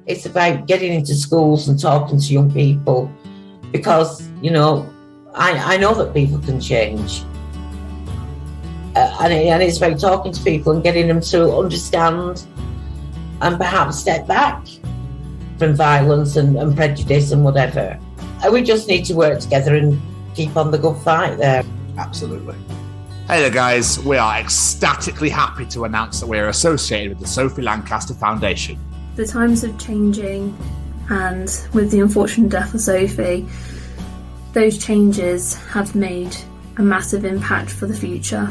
It's about getting into schools and talking to young people because, you know, I know that people can change. And it's about talking to people and getting them to understand and perhaps step back from violence and prejudice and whatever. And we just need to work together and keep on the good fight there. Absolutely. Hey there, guys. We are ecstatically happy to announce that we are associated with the Sophie Lancaster Foundation. The times are changing, and with the unfortunate death of Sophie, those changes have made a massive impact for the future.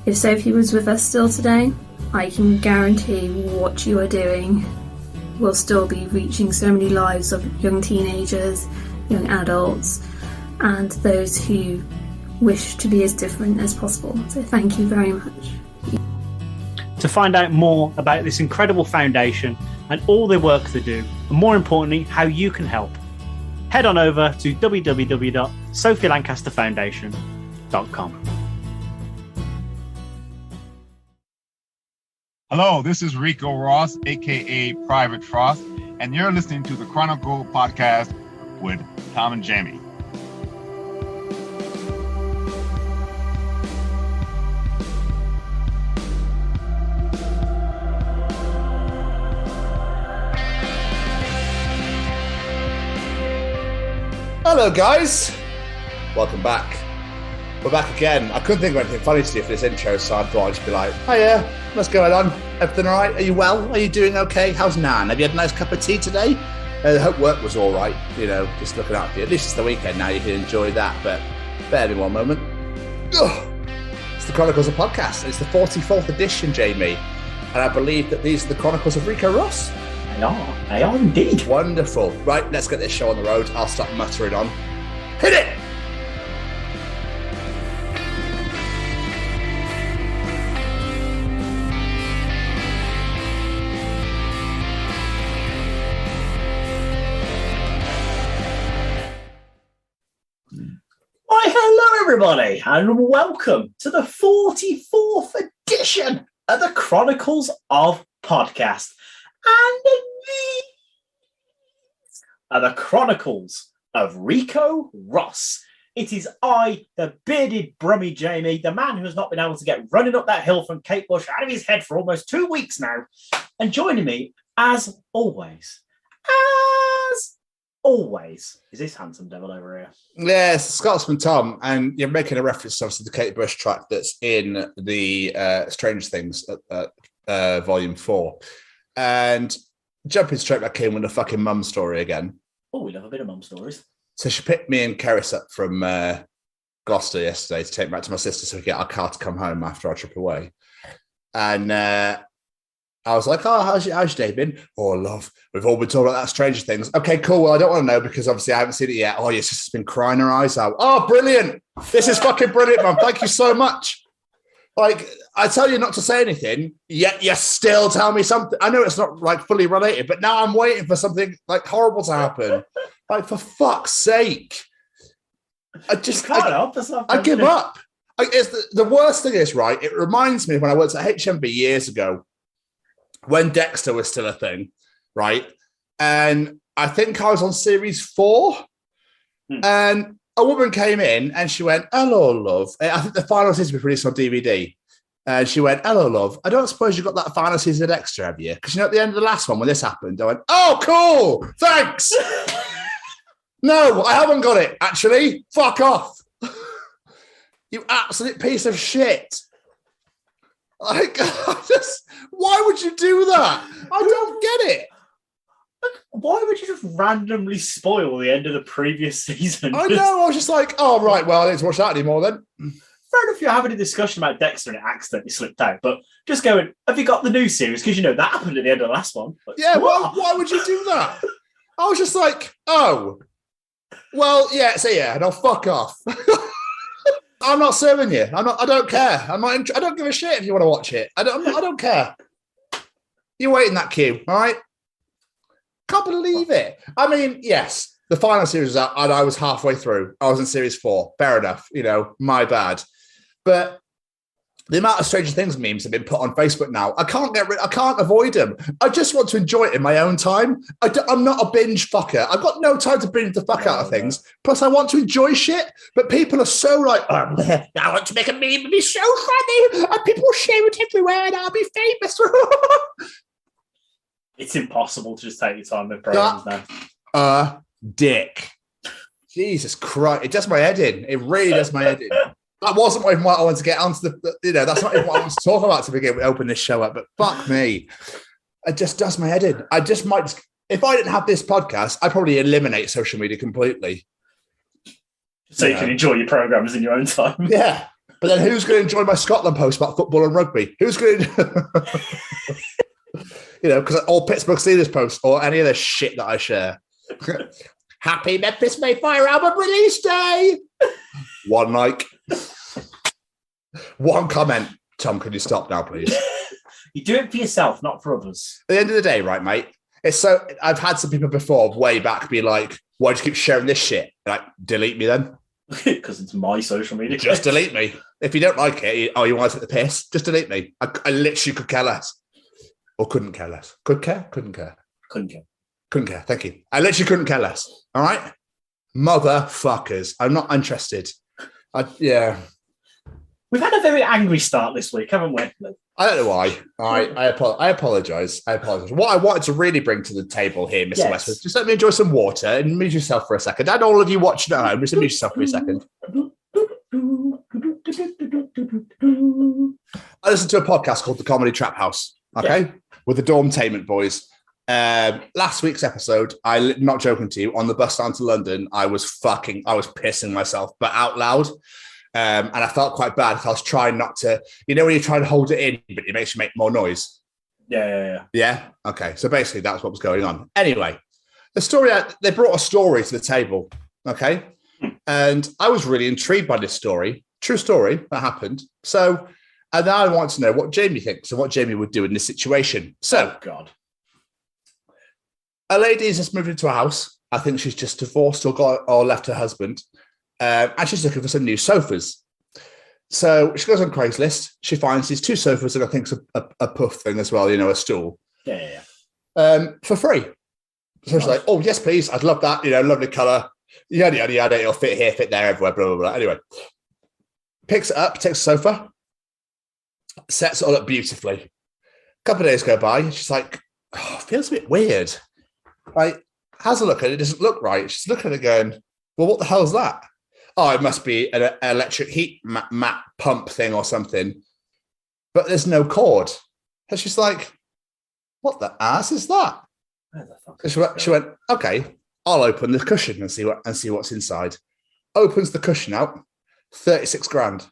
If Sophie was with us still today, I can guarantee what you are doing will still be reaching so many lives of young teenagers, young adults, and those who wish to be as different as possible. So thank you very much. To find out more about this incredible foundation and all the work they do, and more importantly, how you can help, head on over to www.sophielancasterfoundation.com. Hello, this is Rico Ross, aka Private Frost, and you're listening to the Chronicle Podcast with Tom and Jamie. Hello, guys. Welcome back. We're back again. I couldn't think of anything funny to do for this intro, so I thought I'd just be like, hiya, what's going on? Everything all right? Are you well? Are you doing okay? How's Nan? Have you had a nice cup of tea today? I hope work was all right, you know, just looking out for you. At least it's the weekend now, you can enjoy that, but bear in one moment. Ugh. It's the Chronicles of Podcast. It's the 44th edition, Jamie. And I believe that these are the Chronicles of Rico Ross. They are indeed. Wonderful. Right, let's get this show on the road. I'll stop muttering on. Hit it! Why, hello everybody, and welcome to the 44th edition of the Chronicles of Podcast. And these are the Chronicles of Rico Ross. It is I, the bearded brummy Jamie, the man who has not been able to get running up that hill from Kate Bush out of his head for almost 2 weeks now. And joining me, as always, is this handsome devil over here. Yes, Scotsman Tom, and you're making a reference obviously to the Kate Bush track that's in the Strange Things Volume 4. And jumping straight back in with the fucking mum story again. Oh, we love a bit of mum stories. So she picked me and Keris up from Gloucester yesterday to take me back to my sister so we get our car to come home after our trip away. And I was like, oh, how's your day been? Oh, love, we've all been talking about that Stranger Things. Okay, cool. Well, I don't want to know because obviously I haven't seen it yet. Oh, your sister's been crying her eyes out. Oh, brilliant. This is fucking brilliant, man. Thank you so much. Like, I tell you not to say anything, yet you still tell me something. I know it's not like fully related, but now I'm waiting for something like horrible to happen. Like, for fuck's sake. I give up. It's the worst thing is, right, it reminds me of when I worked at HMB years ago, when Dexter was still a thing, right? And I think I was on series 4, and a woman came in and she went, hello, love. I think the final season was released on DVD. And she went, hello, love. I don't suppose you got that final season of Dexter, have you? Because, you know, at the end of the last one, when this happened, I went, oh, cool. Thanks. No, I haven't got it, actually. Fuck off. You absolute piece of shit. Like, why would you do that? I don't get it. Why would you just randomly spoil the end of the previous season? I know. I was just like, oh, right, well, I don't need to watch that anymore then. Fair enough, you're having a discussion about Dexter and it accidentally slipped out, but just going, have you got the new series? Because, you know, that happened at the end of the last one. Like, yeah, why would you do that? I was just like, oh, well, yeah, so yeah, and I'll fuck off. I'm not serving you. I don't care. I don't give a shit if you want to watch it. I don't care. You wait in that queue, all right? Can't believe it. I mean, yes, the final series was out and I was halfway through. I was in series 4. Fair enough. You know, my bad. But The amount of Stranger Things memes have been put on Facebook now. I can't avoid them. I just want to enjoy it in my own time. I'm not a binge fucker. I've got no time to binge the fuck out of things. Plus, I want to enjoy shit. But people are so like, I want to make a meme. It'd be so funny. And people will share it everywhere and I'll be famous. It's impossible to just take your time with programs now. Dick. Jesus Christ. It does my head in. It really does my head in. That wasn't even what I wanted to get onto that's not even what I want to talk about to begin with, open this show up, but fuck me. It just does my head in. I just might, if I didn't have this podcast, I'd probably eliminate social media completely. So you can enjoy your programs in your own time. Yeah. But then who's going to enjoy my Scotland post about football and rugby? Who's going to, because all Pittsburgh Steelers posts or any of the shit that I share. Happy Memphis Mayfire album release day. One like. One comment. Tom, can you stop now, please? You do it for yourself, not for others. At the end of the day, right, mate? It's so I've had some people before way back be like, why do you keep sharing this shit? Like, delete me then. Because it's my social media. Just delete me. If you don't like it, you want to take the piss, just delete me. I literally could care less. Or couldn't care less. Could care? Couldn't care. Couldn't care. Couldn't care. Thank you. I literally couldn't care less. All right? Motherfuckers. I'm not interested. Yeah. We've had a very angry start this week, haven't we? I don't know why. All right. I apologize. What I wanted to really bring to the table here, Mr. Westwood, just let me enjoy some water and amuse yourself for a second. And all of you watching at home, just amuse yourself for a second. I listened to a podcast called The Comedy Trap House, okay, with the Dormtainment boys. Last week's episode, I'm not joking to you, on the bus down to London, I was pissing myself, but out loud. And I felt quite bad. I was trying not to, when you try to hold it in, but it makes you make more noise. Yeah. Okay. So basically that's what was going on. Anyway, they brought a story to the table. Okay. And I was really intrigued by this story. True story that happened. So, and now I want to know what Jamie thinks and what Jamie would do in this situation. So, God. A lady has just moved into a house. I think she's just divorced or left her husband. And she's looking for some new sofas. So she goes on Craigslist. She finds these two sofas and I think it's a puff thing as well, a stool. Yeah. For free. So she's like, oh, yes, please. I'd love that. Lovely colour. Yada, yada, yada. It'll fit here, fit there, everywhere, blah, blah, blah. Anyway, picks it up, takes the sofa, sets it all up beautifully. A couple of days go by and she's like, oh, it feels a bit weird. Like, has a look at it. It doesn't look right. She's looking at it going, well, what the hell's that? Oh, it must be an electric heat mat pump thing or something. But there's no cord. And she's like, what the ass is that? So she went, okay, I'll open the cushion and see what's inside. Opens the cushion out, 36 grand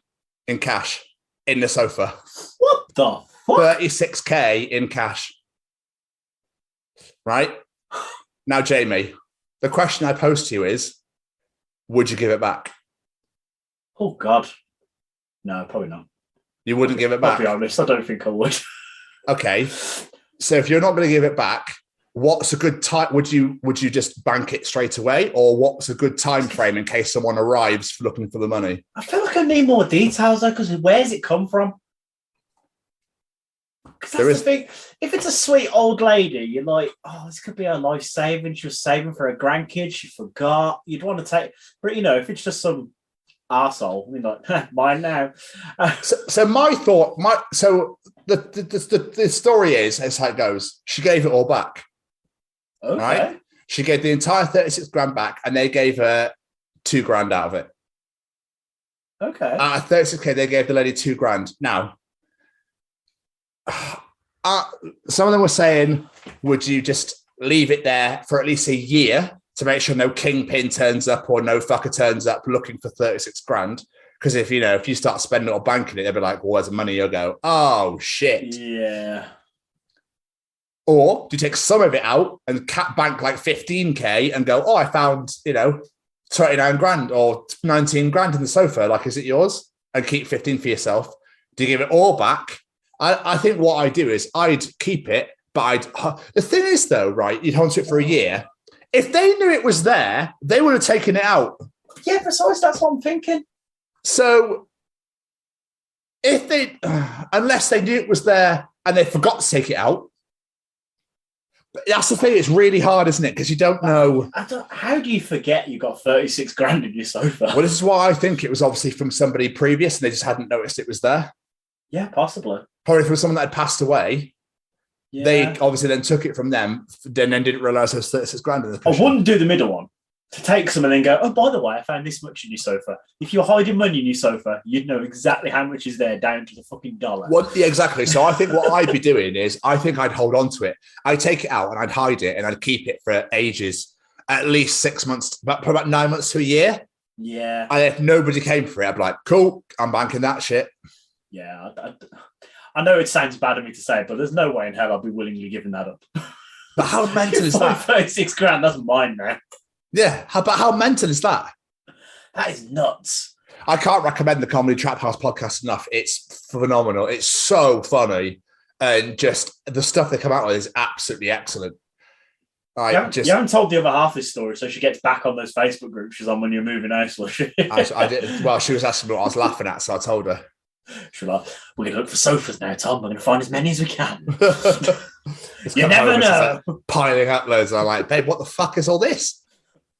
in cash in the sofa. What the fuck? 36K in cash. Right? Now, Jamie, the question I pose to you is, would you give it back? Oh, God. No, probably not. You wouldn't give it back? I'll be honest, I don't think I would. Okay. So if you're not going to give it back, what's a good time? Would you just bank it straight away? Or what's a good time frame in case someone arrives looking for the money? I feel like I need more details, though, because where's it come from? Because that's the thing. If it's a sweet old lady, you're like, oh, this could be her life saving. She was saving for her grandkids. She forgot. You'd want to take, but if it's just some arsehole, you're like, mine now. So my thought, the story is, as how it goes, she gave it all back. Okay. Right? She gave the entire 36 grand back and they gave her 2 grand out of it. Okay. 36K, they gave the lady 2 grand. Now, some of them were saying, would you just leave it there for at least a year to make sure no kingpin turns up or no fucker turns up looking for 36 grand? Because if you start spending it or banking it, they'll be like, well, where's the money? You'll go, oh, shit. Yeah. Or do you take some of it out and bank like 15K and go, oh, I found, 29 grand or 19 grand in the sofa. Like, is it yours? And keep 15 for yourself. Do you give it all back? I think what I do is I'd keep it, but the thing is though, right, you'd hold to it for a year. If they knew it was there, they would have taken it out. Yeah, precisely. That's what I'm thinking. So if they, unless they knew it was there and they forgot to take it out. But that's the thing. It's really hard, isn't it? Because you don't know. How do you forget you got 36 grand in your sofa? Well, this is why I think it was obviously from somebody previous and they just hadn't noticed it was there. Yeah, possibly. Probably from someone that had passed away. Yeah. They obviously then took it from them, then didn't realise there was 36 grand in the I cushion. wouldn't do the middle one. To take some and then go, oh, by the way, I found this much in your sofa. If you're hiding money in your sofa, you'd know exactly how much is there down to the fucking dollar. Well, yeah, exactly. So I think what I'd be doing is I think I'd hold on to it. I'd take it out and I'd hide it and I'd keep it for ages, at least 6 months, probably about 9 months to a year. Yeah. And if nobody came for it, I'd be like, cool, I'm banking that shit. Yeah. I know it sounds bad of me to say, but there's no way in hell I'll be willingly giving that up. But how mental is that? 36 grand, that's mine now. Yeah, how mental is that? That is nuts. I can't recommend the Comedy Trap House podcast enough. It's phenomenal. It's so funny. And just the stuff they come out with is absolutely excellent. You haven't told the other half of this story, so she gets back on those Facebook groups she's on when you're moving house, will she? I did. Well, she was asking me what I was laughing at, so I told her. She's like, we're going to look for sofas now, Tom. We're going to find as many as we can. You never know. Like piling up loads. I'm like, babe, what the fuck is all this?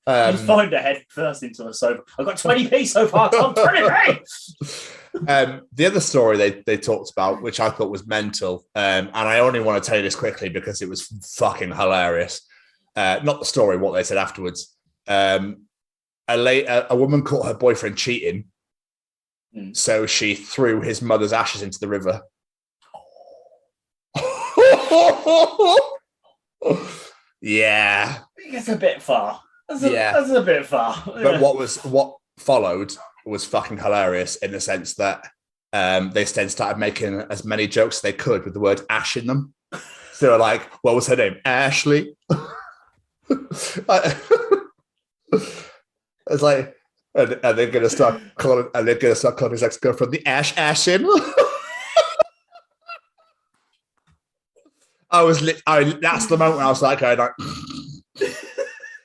You find her head first into a sofa. I've got 20p so far, Tom. 20p! The other story they talked about, which I thought was mental, and I only want to tell you this quickly because it was fucking hilarious. Not the story, what they said afterwards. A woman caught her boyfriend cheating, so she threw his mother's ashes into the river. Yeah. It's a bit far. That's a bit far. But what followed was fucking hilarious in the sense that they then started making as many jokes as they could with the word ash in them. So they were like, what was her name? Ashley. It's like, and they're gonna start calling his ex-girlfriend the Ashin. That's the moment when I was like,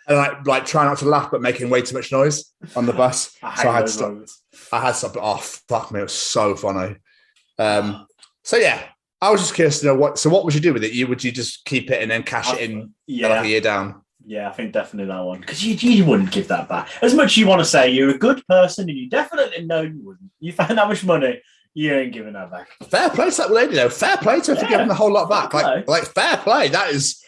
and like trying not to laugh, but making way too much noise on the bus. I had to stop. I had to stop. Oh, fuck me. It was so funny. So yeah, I was just curious to know what would you do with it? Would you just keep it and then cash it in like a year down? Yeah, I think definitely that one. Because you wouldn't give that back. As much as you want to say you're a good person and you definitely know you wouldn't. You found that much money, you ain't giving that back. Fair play to that lady, though. Fair play to her for giving the whole lot back. Like fair play. That's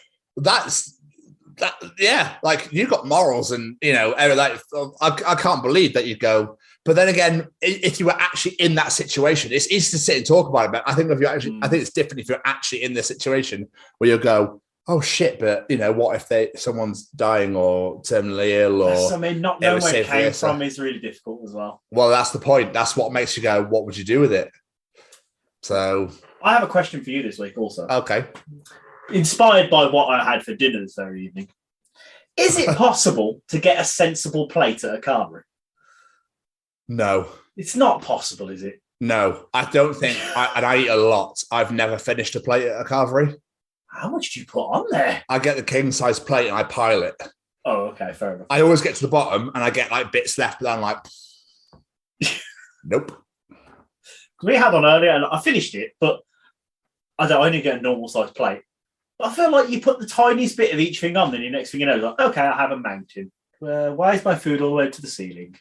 yeah. Like you got morals and like I can't believe that you'd go. But then again, if you were actually in that situation, it's easy to sit and talk about it. But I think I think it's different if you're actually in this situation where you go, oh shit, but what if someone's dying or terminally ill or not knowing where it came from is really difficult as well. Well, that's the point. That's what makes you go, what would you do with it? So I have a question for you this week also. Okay. Inspired by what I had for dinner this very evening. Is it possible to get a sensible plate at a carvery? No. It's not possible, is it? No, I don't think, and I eat a lot. I've never finished a plate at a carvery. How much do you put on there? I get the king size plate and I pile it. Oh, okay, fair enough. I always get to the bottom and I get like bits left, but I'm like, nope. We had one earlier and I finished it, but I only get a normal size plate. But I feel like you put the tiniest bit of each thing on, then the next thing you know, like, okay, I have a mountain. Why is my food all the way to the ceiling?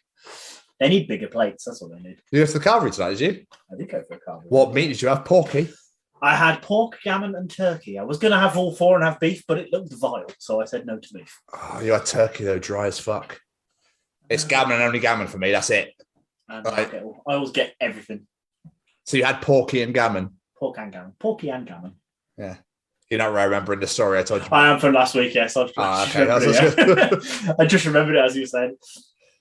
They need bigger plates. That's what they need. You go to the carvery tonight, did you? I did go for a carvery. What meat did you have? Porky? I had pork, gammon, and turkey. I was going to have all four and have beef, but it looked vile, so I said no to beef. Oh, you had turkey, though, dry as fuck. It's gammon and only gammon for me. That's it. And right. I always get everything. So you had porky and gammon? Pork and gammon. Porky and gammon. Yeah. You're not remembering the story I told you. I am from last week, yes. Okay. I just remembered it as you said.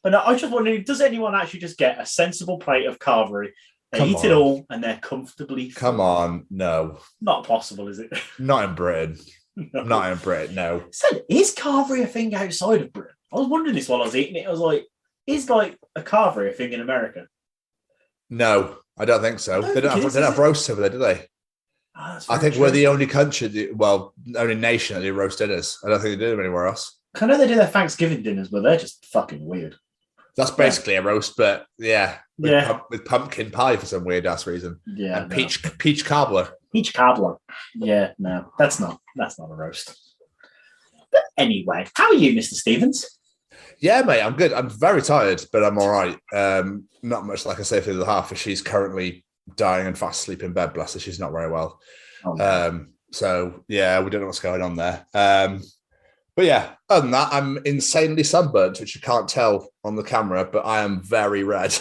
But no, I just wondering, does anyone actually just get a sensible plate of carvery? They eat it all and they're comfortably full. Come on, no. Not possible, is it? Not in Britain. No. Not in Britain, no. So, is carvery a thing outside of Britain? I was wondering this while I was eating it. I was like, is like a carvery a thing in America? No, I don't think so. They don't have roasts over there, do they? Oh, I think we're the only country, only nation that do roast dinners. I don't think they do them anywhere else. I know they do their Thanksgiving dinners, but they're just fucking weird. That's basically a roast, but with pumpkin pie for some weird ass reason. Yeah, and peach cobbler. Peach cobbler. Yeah, no, that's not a roast. But anyway, how are you, Mr. Stevens? Yeah, mate, I'm good. I'm very tired, but I'm all right. Not much like I say for the half, as she's currently dying and fast asleep in bed. Bless her, she's not very well. Oh, no. So yeah, we don't know what's going on there. But yeah, other than that, I'm insanely sunburnt, which you can't tell on the camera, but I am very red.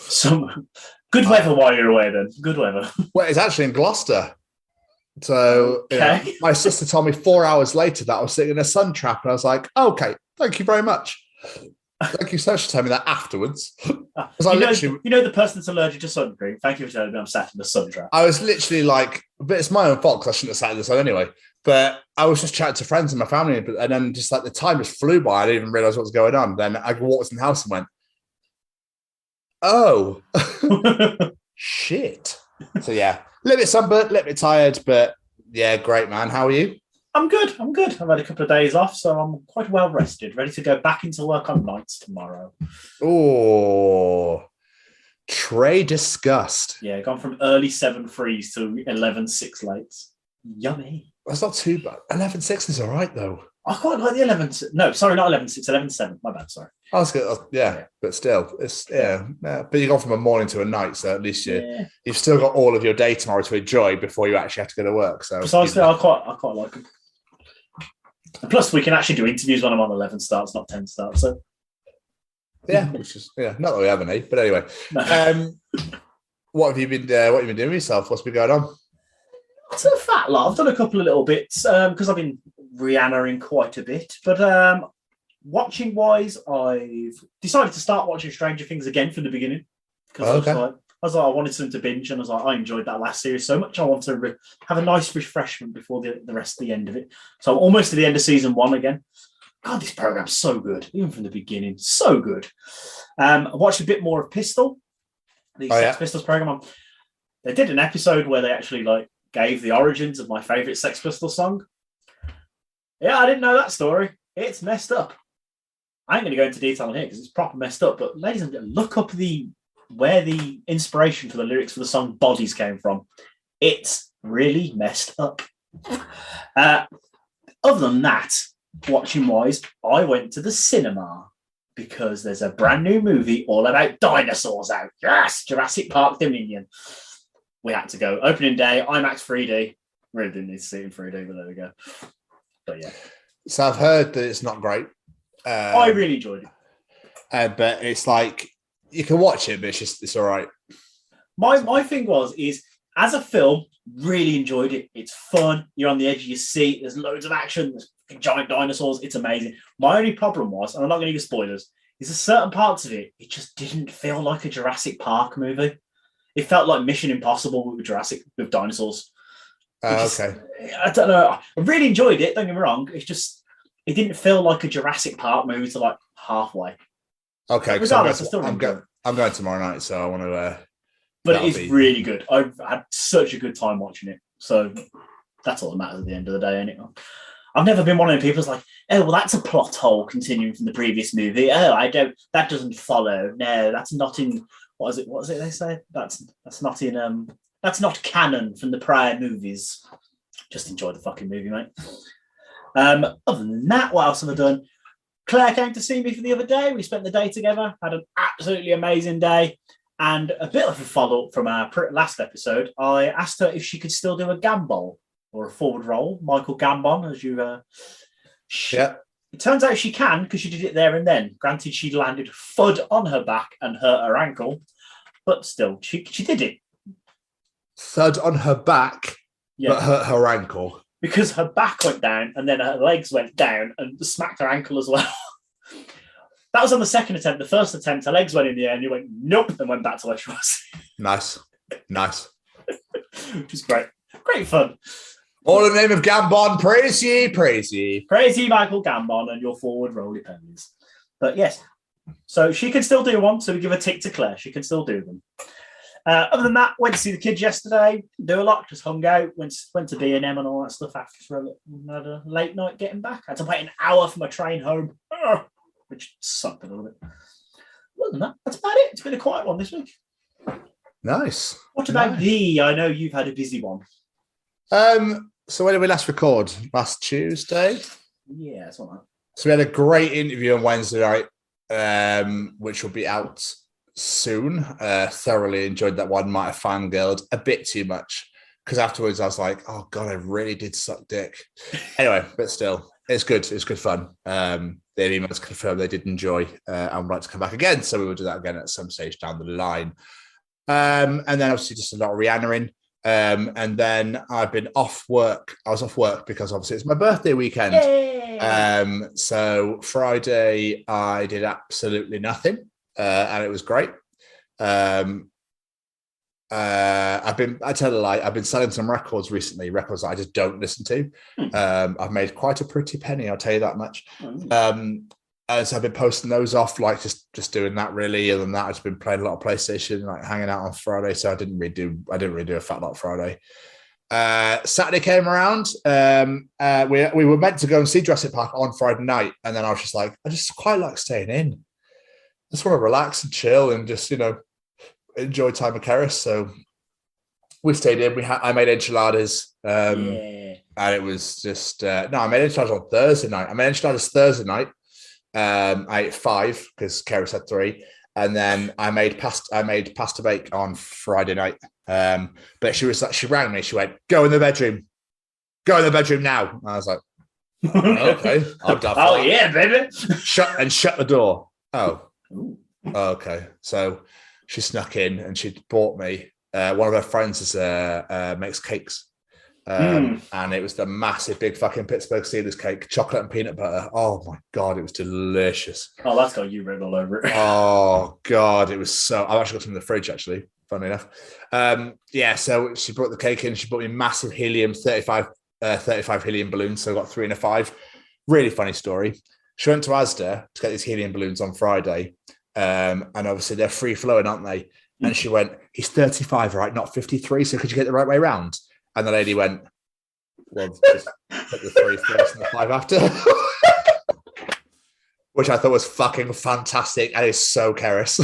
Some good weather while you're away then. Good weather. Well, it's actually in Gloucester. So okay. My sister told me 4 hours later that I was sitting in a sun trap, and I was like, okay, thank you very much. Thank you so much for telling me that afterwards. You know the person that's allergic to sun cream. Thank you for telling me I'm sat in the sun trap. I was literally like, but it's my own fault because I shouldn't have sat in the sun anyway. But I was just chatting to friends and my family, and then just like the time just flew by. I didn't even realize what was going on. Then I walked in the house and went, oh, shit. So yeah, a little bit sunburnt, a little bit tired, but yeah, great, man. How are you? I'm good. I've had a couple of days off, so I'm quite well rested, ready to go back into work on nights tomorrow. Oh, Trey disgust. Yeah, gone from early 7 frees to 11-6 lates. Yummy. That's not too bad. 11-6 is all right, though. I quite like the 11. No, sorry, not 11-6, 11-7. My bad, sorry. I was good. Yeah, but still, it's But you go from a morning to a night, so at least you've still got all of your day tomorrow to enjoy before you actually have to go to work. So precisely, I quite like them. And plus, we can actually do interviews when I'm on 11 starts, not 10 starts. So yeah, which is not that we have any, but anyway. No. What have you been doing with yourself? What's been going on? It's a fat lot. I've done a couple of little bits because I've been Rihanna-ing quite a bit. But watching wise, I've decided to start watching Stranger Things again from the beginning because I was like, I wanted something to binge, and I was like, I enjoyed that last series so much. I want to have a nice refreshment before the rest of the end of it. So I'm almost to the end of season 1 again. God, this program's so good, even from the beginning, so good. I watched a bit more of Pistol, the Sex Pistols program. They did an episode where they actually gave the origins of my favourite Sex Pistols song. Yeah, I didn't know that story. It's messed up. I ain't going to go into detail on here because it's proper messed up. But ladies and gentlemen, look up where the inspiration for the lyrics for the song Bodies came from. It's really messed up. Other than that, watching wise, I went to the cinema because there's a brand new movie all about dinosaurs out. Yes, Jurassic Park Dominion. We had to go. Opening day, IMAX 3D. Really didn't need to see it in 3D, but there we go. But yeah. So I've heard that it's not great. I really enjoyed it. But it's like, you can watch it, but it's all right. My thing is as a film, really enjoyed it. It's fun. You're on the edge of your seat. There's loads of action. There's giant dinosaurs. It's amazing. My only problem was, and I'm not going to give spoilers, is there's certain parts of it just didn't feel like a Jurassic Park movie. It felt like Mission Impossible with dinosaurs. Okay. I don't know. I really enjoyed it. Don't get me wrong. It didn't feel like a Jurassic Park movie to halfway. Okay. Regardless, I'm going tomorrow night, so I want to. But it is really good. I've had such a good time watching it. So that's all that matters at the end of the day, anyway. I've never been one of the people who's like, oh, well, that's a plot hole continuing from the previous movie. Oh, that doesn't follow. No, that's not in. What is it they say? That's not in. That's not canon from the prior movies. Just enjoy the fucking movie, mate. Other than that, what else have I done? Claire came to see me for the other day. We spent the day together, had an absolutely amazing day. And a bit of a follow-up from our last episode, I asked her if she could still do a gambol or a forward roll, Michael Gambon, as you... Yeah. It turns out she can, because she did it there and then. Granted, she landed FUD on her back and hurt her ankle, but still, she did it. Thud on her back, but hurt her ankle. Because her back went down and then her legs went down and smacked her ankle as well. That was on the second attempt. The first attempt, her legs went in the air and you went, nope, and went back to where she was. Nice. Which is great. Great fun. All in the name of Gambon, praise ye. Praise ye, Michael Gambon, and your forward roly pennies. But yes, so she can still do one, so we give a tick to Claire. She can still do them. Other than that, went to see the kids yesterday. Do a lot, just hung out, went to B&M and all that stuff after another late night getting back. I had to wait an hour for my train home, which sucked a little bit. Other than that, that's about it. It's been a quiet one this week. Nice. What about thee? I know you've had a busy one. So when did we last record? Last Tuesday? Yeah, that's all right. So we had a great interview on Wednesday night, which will be out soon. Thoroughly enjoyed that one. Might have fangirled a bit too much because afterwards I was like, oh God, I really did suck dick. Anyway, but still, it's good. It's good fun. The emails confirmed they did enjoy and would like to come back again. So we will do that again at some stage down the line. And then obviously just a lot of Rihanna-ing. And then I've been off work. I was off work because obviously it's my birthday weekend. Yay! So Friday I did absolutely nothing, and it was great. I tell a lie, I've been selling some records recently, records that I just don't listen to. I've made quite a pretty penny, I'll tell you that much. So I've been posting those off, like just doing that really. Other than that, I've just been playing a lot of PlayStation, like hanging out on Friday. So I didn't really do a fat lot Friday. Saturday came around. We were meant to go and see Jurassic Park on Friday night, and then I was just like, I just quite like staying in. I just want to relax and chill and just enjoy time with Keris. So we stayed in. I made enchiladas. And it was just I made enchiladas on Thursday night. I made enchiladas Thursday night. I ate 5 because Keris had 3, and then I made pasta bake on Friday night. But she rang me. She went, "Go in the bedroom now." And I was like, "Okay, I'll go." Oh yeah, baby. Shut the door. Oh, okay. So she snuck in and she bought me. One of her friends makes cakes. And it was the massive, big fucking Pittsburgh Steelers cake, chocolate and peanut butter. Oh my God, it was delicious. Oh, that's got you written all over it. Oh God, it was so. I've actually got some in the fridge, actually, funny enough. So she brought the cake in. She brought me massive helium, 35 helium balloons. So I got 3 and a 5. Really funny story. She went to Asda to get these helium balloons on Friday. And obviously they're free flowing, aren't they? And she went, "He's 35, right? Not 53. So could you get the right way around?" And the lady went, "Well, just put the 3 first and the 5 after." Which I thought was fucking fantastic. And it's so Keris.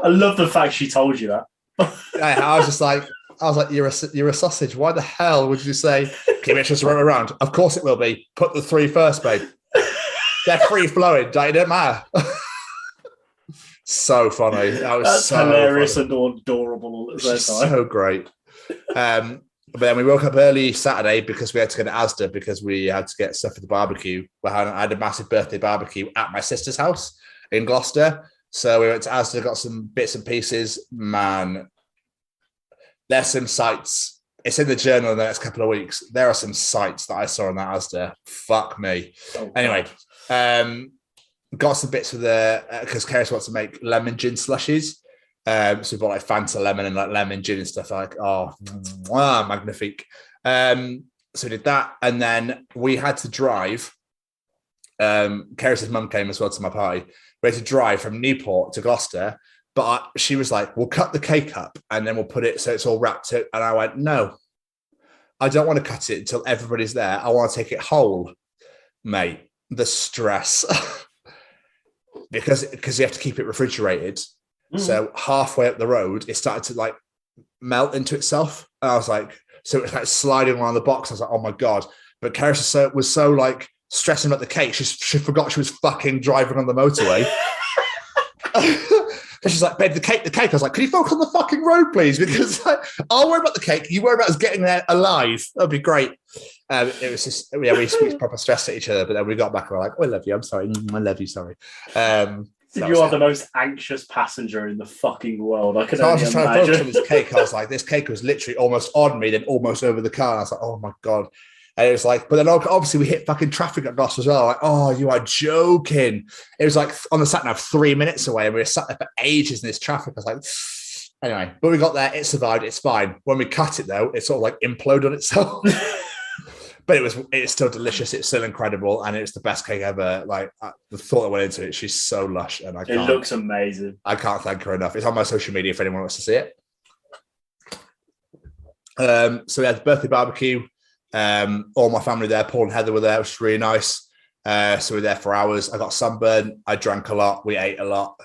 I love the fact she told you that. I was like, you're a sausage. Why the hell would you say, "Can you make sure it's the right way around?" Of course it will be. Put the 3 first, babe. They're free flowing. It doesn't matter. So funny. That's so hilarious funny. And adorable all at the same time. So great. But then we woke up early Saturday because we had to go to Asda because we had to get stuff for the barbecue. I had a massive birthday barbecue at my sister's house in Gloucester. So we went to Asda, got some bits and pieces. Man, there's some sights. It's in the journal in the next couple of weeks. There are some sights that I saw in that Asda. Fuck me. Oh, anyway, got some bits for because Keris wants to make lemon gin slushies. So we bought like Fanta lemon and like lemon gin and stuff like, magnifique. So we did that. And then we had to drive. Keris's mum came as well to my party. We had to drive from Newport to Gloucester. But she was like, "We'll cut the cake up and then we'll put it so it's all wrapped." And I went, "No, I don't want to cut it until everybody's there. I want to take it whole." Mate, the stress. because you have to keep it refrigerated. So halfway up the road, it started to like melt into itself. And I was like, so it was like sliding around the box. I was like, oh my God. But Keris was so like stressing about the cake. She forgot she was fucking driving on the motorway. She's like, "Babe, the cake. I was like, "Can you focus on the fucking road, please? Because I'll worry about the cake. You worry about us getting there alive. That'd be great." It was just, we proper stressed at each other. But then we got back and we're like, "Oh, I love you. I'm sorry. I love you. Sorry." You are the most anxious passenger in the fucking world. I was just trying to focus on this cake. I was like, this cake was literally almost on me, then almost over the car. And I was like, oh my God. And it was like, but then obviously we hit fucking traffic at Gloucester as well. Like, oh, you are joking. It was like on the sat nav 3 minutes away and we were sat there for ages in this traffic. I was like, anyway, but we got there. It survived. It's fine. When we cut it though, it sort of like imploded on itself. But it's still delicious. It's still incredible, and it's the best cake ever. Like the thought that went into it, she's so lush, and it looks amazing. I can't thank her enough. It's on my social media if anyone wants to see it. So we had the birthday barbecue. All my family there. Paul and Heather were there, which was really nice. So we were there for hours. I got sunburned. I drank a lot. We ate a lot.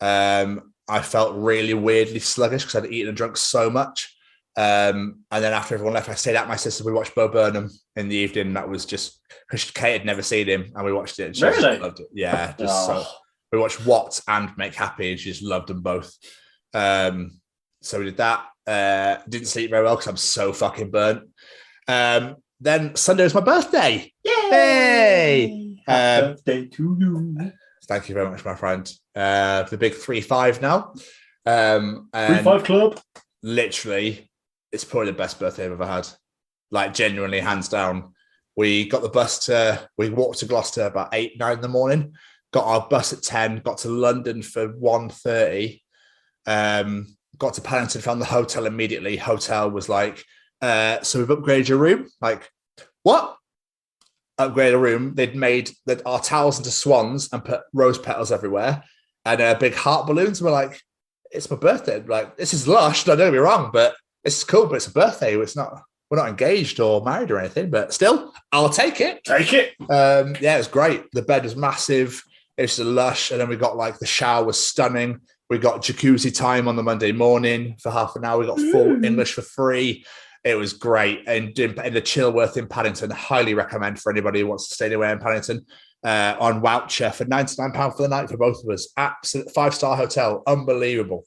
I felt really weirdly sluggish because I'd eaten and drunk so much. And then after everyone left, I stayed at my sister. We watched Bo Burnham in the evening. That was just because Kate had never seen him, and we watched it. And she just loved it. Yeah, so we watched What and Make Happy, and she just loved them both. So we did that. Didn't sleep very well because I'm so fucking burnt. Then Sunday was my birthday. Yay! Happy birthday to you. Thank you very much, my friend. The big 3-5 now. 3-5 club. Literally, it's probably the best birthday I've ever had. Like, genuinely, hands down. We got the bus we walked to Gloucester about 8-9 in the morning, got our bus at 10, got to London for 1:30, got to Paddington, found the hotel immediately. Hotel was like, so we've upgraded your room. Like, what? Upgraded a room. They'd made our towels into swans and put rose petals everywhere and big heart balloons. We're like, it's my birthday. Like, this is lush. Don't get me wrong, but it's cool. But it's a birthday. It's not. We're not engaged or married or anything. But still, I'll take it. Take it. Yeah, it was great. The bed was massive. It was a lush, and then we got like the shower was stunning. We got jacuzzi time on the Monday morning for half an hour. We got full English for free. It was great. And in the Chilworth in Paddington, highly recommend for anybody who wants to stay anywhere in Paddington. On voucher for £99 for the night for both of us. Absolute 5-star hotel. Unbelievable.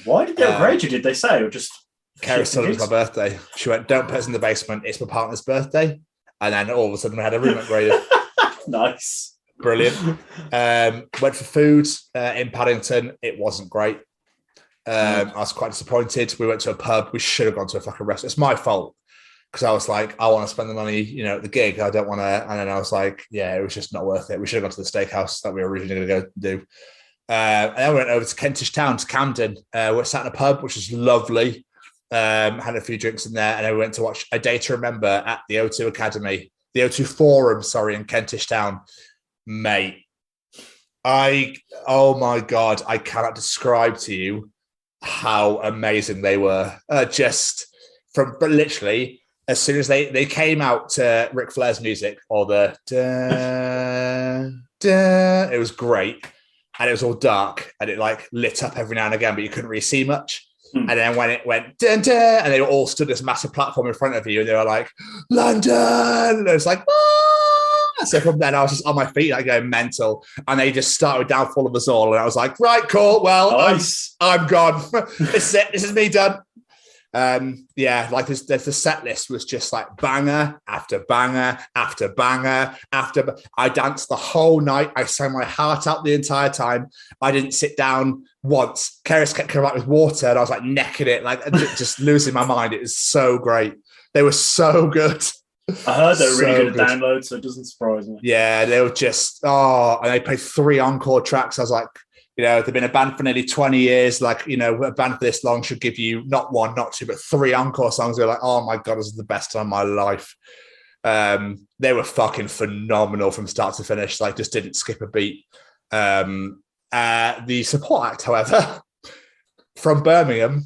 Why did they upgrade you? Did they say, or just? Kerry said it was my birthday. She went, don't put us in the basement. It's my partner's birthday. And then all of a sudden we had a room upgraded. Nice. Brilliant. Went for food in Paddington. It wasn't great. I was quite disappointed. We went to a pub. We should have gone to a fucking restaurant. It's my fault because I was like, I want to spend the money, at the gig. I don't want to. And then I was like, yeah, it was just not worth it. We should have gone to the steakhouse that we were originally going to go do. And then we went over to Kentish Town, to Camden. We sat in a pub, which was lovely. Had a few drinks in there, and then we went to watch A Day to Remember at the O2 Academy, the O2 Forum, in Kentish Town. Mate, oh my God, I cannot describe to you how amazing they were. But literally, as soon as they came out to Ric Flair's music, or the it was great, and it was all dark, and it like lit up every now and again, but you couldn't really see much. And then when it went dun, dun, and they all stood this massive platform in front of you, and they were like, London, and it's like, ah! So from then I was just on my feet, like going mental, and they just started downfall of us all, and I was like, right, cool, well, nice. I'm gone. This is it. This is me done. Yeah, like the set list was just like banger after banger after banger after. I danced the whole night. I sang my heart out the entire time. I didn't sit down once. Keris kept coming out with water, and I was like necking it, like just losing my mind. It was so great. They were so good. I heard they were really good at download, so it doesn't surprise me. Yeah, they were just and they played 3 encore tracks. I was like, they've been a band for nearly 20 years. Like, a band for this long should give you not 1, not 2, but 3 encore songs. They're like, oh my God, this is the best time of my life. They were fucking phenomenal from start to finish. Like, just didn't skip a beat. The support act, however, from Birmingham.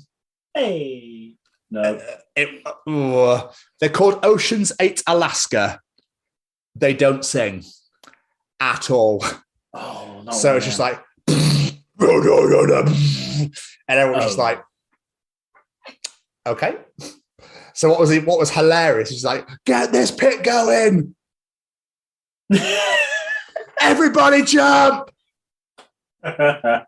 Hey. No. They're called Ocean's 8 Alaska. They don't sing at all. Oh, no. So it's just like, and everyone was just like, okay. So what was hilarious? He's like, get this pit going. Everybody jump. And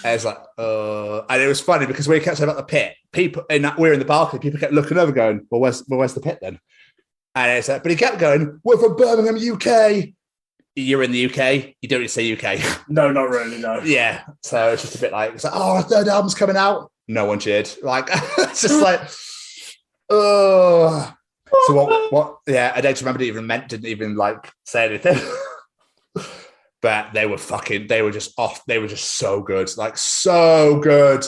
it's like, and it was funny because we kept saying about the pit. People, we were in the balcony. People kept looking over, going, "Well, where's the pit then?" And it's like, but he kept going, "We're from Birmingham, UK." You're in the UK. You don't need to say UK. No, not really. No. Yeah. So it's just a bit like, it's like, our 3rd album's coming out. No one cheered. Like, it's just like, oh. So what? Yeah, I don't remember. Didn't even like say anything. But they were just off. They were just so good, like so good.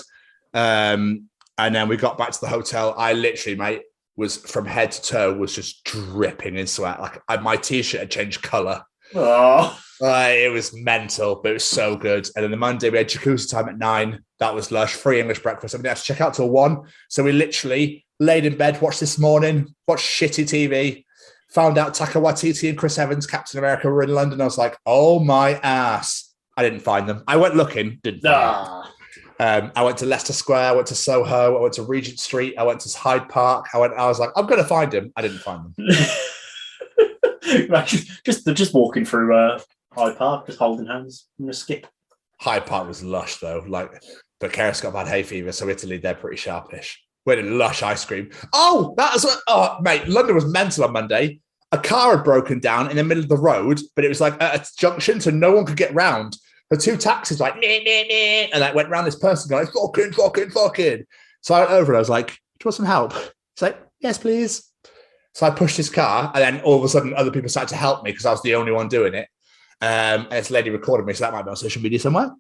And then we got back to the hotel. I literally, mate, was from head to toe was just dripping in sweat. Like my t-shirt had changed color. Oh, it was mental, but it was so good. And then the Monday we had jacuzzi time at 9. That was lush. Free English breakfast. And we didn't have to check out till 1. So we literally laid in bed, watched This Morning, watched shitty TV. Found out Taika Waititi and Chris Evans, Captain America, were in London. I was like, oh my ass. I didn't find them. I went looking, didn't find them. I went to Leicester Square, I went to Soho, I went to Regent Street, I went to Hyde Park. I was like, I'm going to find him. I didn't find them. just walking through Hyde Park, just holding hands. I'm going to skip. Hyde Park was lush, though. But Karis got bad hay fever, so Italy, they're pretty sharpish. We had a lush ice cream. Oh, mate, London was mental on Monday. A car had broken down in the middle of the road, but it was like at a junction, so no one could get round. The two taxis like, nah, nah, nah, and I went round this person going, fucking. So I went over and I was like, do you want some help? He's like, yes, please. So I pushed his car, and then all of a sudden other people started to help me because I was the only one doing it. And this lady recorded me, so that might be on social media somewhere.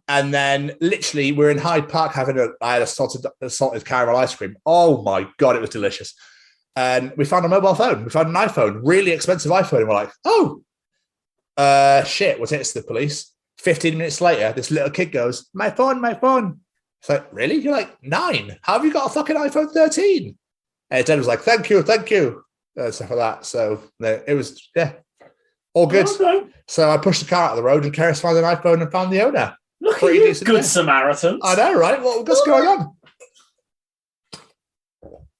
And then literally we're in Hyde Park I had a salted caramel ice cream. Oh my God, it was delicious. And we found a mobile phone. We found an iPhone, really expensive iPhone. And we're like, oh, shit, was it to the police? 15 minutes later, this little kid goes, my phone. It's like, really? You're like 9. How have you got a fucking iPhone 13? And his dad was like, thank you. Stuff like that. So it was, all good. Okay. So I pushed the car out of the road and Karis found an iPhone and found the owner. Look at you, good Samaritans. I know, right? What's going on?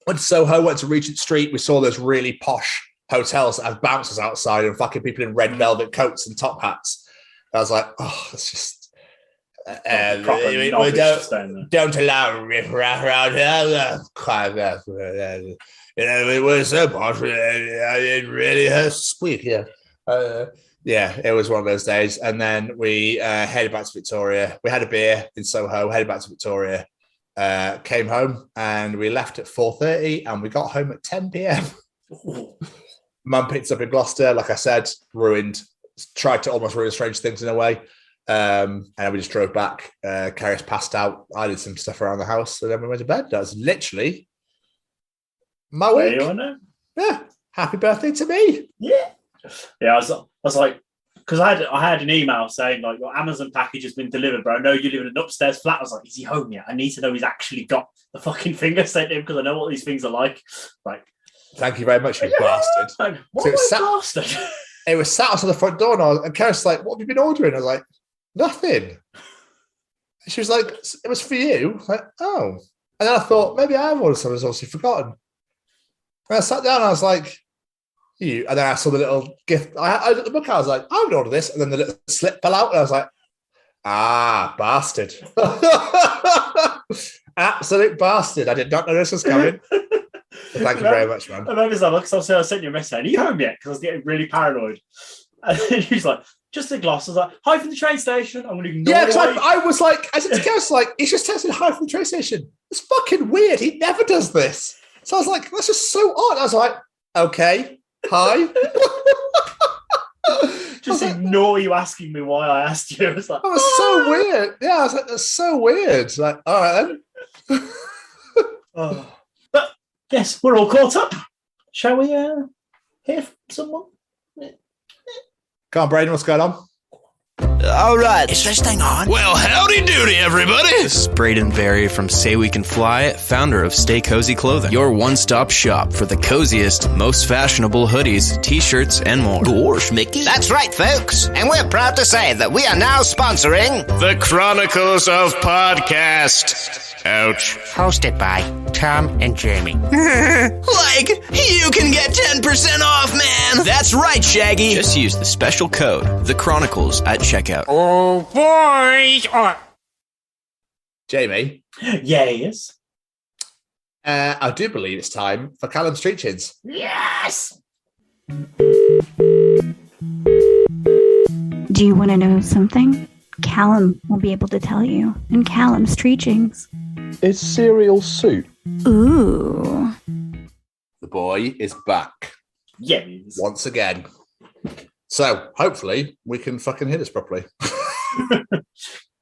Went to Soho, went to Regent Street. We saw those really posh hotels that have bouncers outside and fucking people in red velvet coats and top hats. I was like, oh, it's just... we don't allow riff-raff around here. It was so posh. It really hurts to squeak, it was one of those days. And then we headed back to Victoria. We had a beer in Soho, headed back to Victoria, came home, and we left at 4:30 and we got home at 10 p.m. Mum picked us up in Gloucester, like I said, tried to almost ruin Strange Things in a way. And we just drove back. Karis passed out. I did some stuff around the house, and then we went to bed. That was literally my week. Yeah. Happy birthday to me. Yeah. Yeah, I was like, because I had an email saying like your Amazon package has been delivered, but I know you live in an upstairs flat. I was like, is he home yet? I need to know he's actually got the fucking finger sent to him because I know what these things are like. Like, thank you very much, you bastard. Like, what bastard? It was sat outside the front door, and Karis was like, what have you been ordering? I was like, nothing. She was like, it was for you. I was like, oh. And then I thought, maybe I have ordered something I've obviously forgotten. And I sat down and I was like, you. And then I saw the little gift. I looked at the book, I was like, I would order this. And then the little slip fell out, and I was like, bastard. Absolute bastard. I did not know this was coming. Thank you very much, man. I remember that because I sent you a message. Are you home yet? Because I was getting really paranoid. And then he's like, just a gloss. I was like, hi from the train station. I'm going to ignore because I was like, I said to Gareth, like, he's just texting hi from the train station. It's fucking weird. He never does this. So I was like, that's just so odd. I was like, okay, hi. Just ignore you asking me why I asked you. It was like, that was so weird. Yeah, I was like, that's so weird. Like, all right then. But yes, we're all caught up. Shall we hear from someone? Come on, Braden, what's going on? All right. Is this thing on? Well, howdy doody, everybody. This is Braden Berry from Say We Can Fly, founder of Stay Cozy Clothing, your one-stop shop for the coziest, most fashionable hoodies, t-shirts, and more. Gosh, Mickey. That's right, folks. And we're proud to say that we are now sponsoring the Chronicles of Podcast. Ouch. Hosted by Tom and Jamie. Like, you can get 10% off, man. That's right, Shaggy. Just use the special code, The Chronicles, at checkout. Oh, boys. Jamie? Yes. I do believe it's time for Callum's Treachins. Yes! Do you want to know something? Callum will be able to tell you in Callum's Treachings. It's cereal soup. Ooh. The boy is back. Yes. Once again. So, hopefully, we can fucking hit this properly.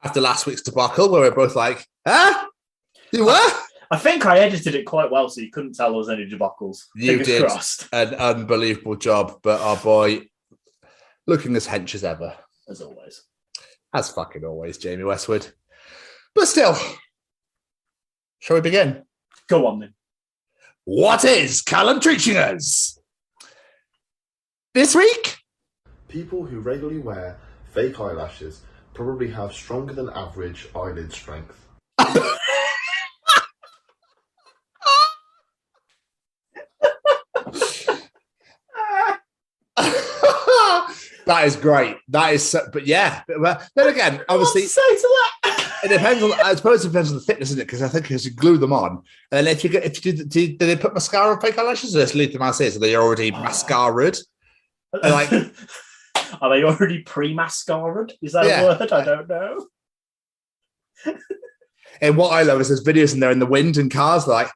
After last week's debacle, where we're both like, huh? You were? I think I edited it quite well, so you couldn't tell there was any debacles. You did an unbelievable job, but our boy, looking as hench as ever. As always. As fucking always, Jamie Westwood. But still, shall we begin? Go on, then. What is Callum treaching us? This week? People who regularly wear fake eyelashes probably have stronger than average eyelid strength. That is great. That is, but yeah. But then again, obviously, it depends on. I suppose it depends on the thickness, isn't it? Because I think you glue them on, and then if you do they put mascara on fake eyelashes, or just leave them as is? Are they already mascaraed? Like, are they already pre-mascaraed? Is that a word? I don't know. And what I love is there's videos in there in the wind in cars, like.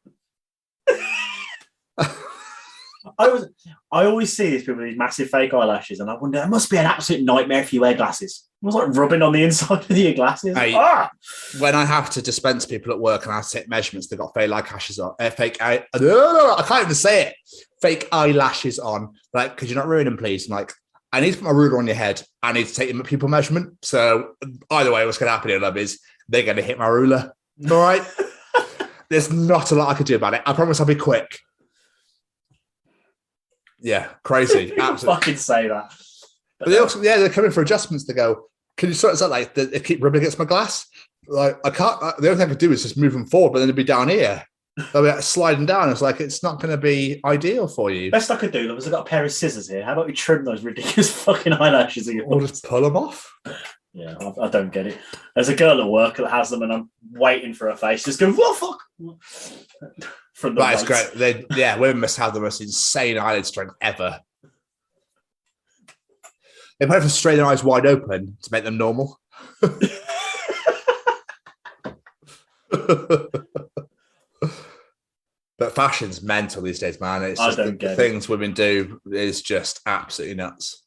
I always see these people with these massive fake eyelashes, and I wonder, it must be an absolute nightmare if you wear glasses. It was like rubbing on the inside of your glasses. Hey, when I have to dispense people at work and I have to take measurements, they've got fake eyelashes on. I can't even say it. Fake eyelashes on. Like, could you not ruin them, please? I'm like, I need to put my ruler on your head. I need to take your people measurement. So either way, what's going to happen here, love, is they're going to hit my ruler. All right? There's not a lot I could do about it. I promise I'll be quick. Yeah, crazy. Absolutely. Fucking say that. But they also, they're coming for adjustments to go, can you sort of like they keep rubbing against my glass? Like, I can't, the only thing I could do is just move them forward, but then it'd be down here. They'll be sliding down. It's like, it's not going to be ideal for you. Best I could do, though, was I've got a pair of scissors here. How about we trim those ridiculous fucking eyelashes of yours? Or just pull them off? Yeah, I don't get it. There's a girl at work that has them, and I'm waiting for her face just go, what fuck? From the That's great. Women must have the most insane eyelid strength ever. They might have to strain their eyes wide open to make them normal. But fashion's mental these days, man. It's just the things women do is just absolutely nuts.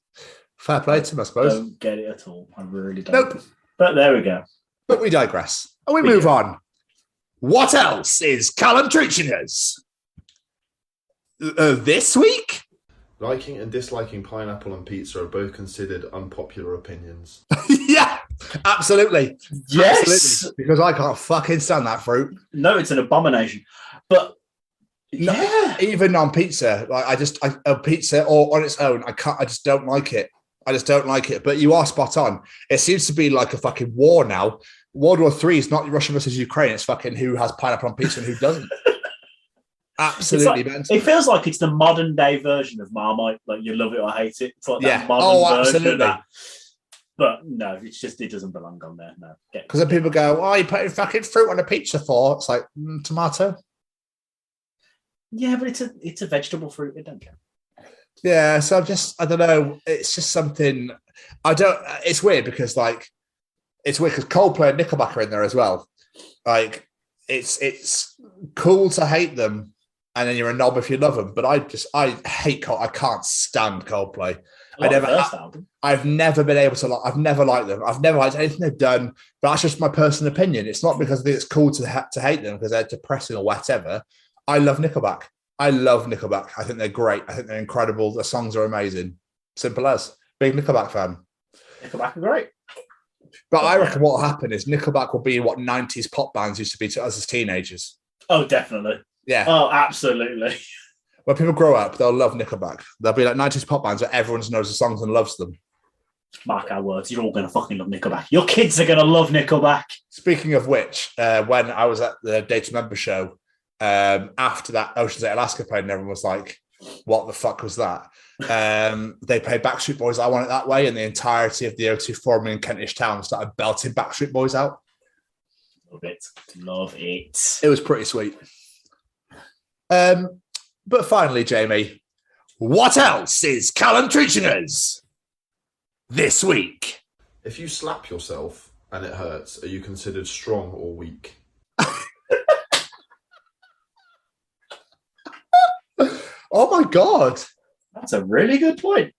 Fair play to them, I suppose. I don't get it at all. I really don't. Nope. But there we go. But we digress. And we move on. What else is Callum treaching us this week? Liking and disliking pineapple on pizza are both considered unpopular opinions. Yeah, absolutely. Yes. Absolutely. Because I can't fucking stand that fruit. No, it's an abomination. But yeah. Even on pizza, like a pizza or on its own, I just don't like it. I just don't like it. But you are spot on. It seems to be like a fucking war now. World War III is not Russia versus Ukraine. It's fucking who has pineapple on pizza and who doesn't. Absolutely, man. It feels like it's the modern day version of Marmite. Like, you love it or hate it. It's like that modern version of that. But no, it's just, it doesn't belong on there. No. Because then people go, oh, you putting fucking fruit on a pizza for? It's like, tomato. Yeah, but it's a vegetable fruit. I don't care. Yeah, so I don't know. It's just something it's weird because Coldplay and Nickelback are in there as well. Like, it's cool to hate them, and then you're a knob if you love them. But I hate Coldplay. I can't stand Coldplay. I've never been able to. I've never liked them. I've never liked anything they've done. But that's just my personal opinion. It's not because I think it's cool to hate them because they're depressing or whatever. I love Nickelback. I think they're great. I think they're incredible. The songs are amazing. Simple as. Big Nickelback fan. Nickelback are great. But I reckon what will happen is Nickelback will be what 90s pop bands used to be to us as teenagers. Oh, definitely. Yeah. Oh, absolutely. When people grow up, they'll love Nickelback. They'll be like 90s pop bands where everyone knows the songs and loves them. Mark our words, you're all going to fucking love Nickelback. Your kids are going to love Nickelback. Speaking of which, when I was at the Data Member show, after that Ocean's 8 Alaska played, and everyone was like, what the fuck was that? They played Backstreet Boys, I Want It That Way, and the entirety of the O2 Forum in Kentish Town started belting Backstreet Boys out. Love it. It was pretty sweet. But finally, Jamie, what else is Callum treaching us this week? If you slap yourself and it hurts, are you considered strong or weak? Oh my God. That's a really good point.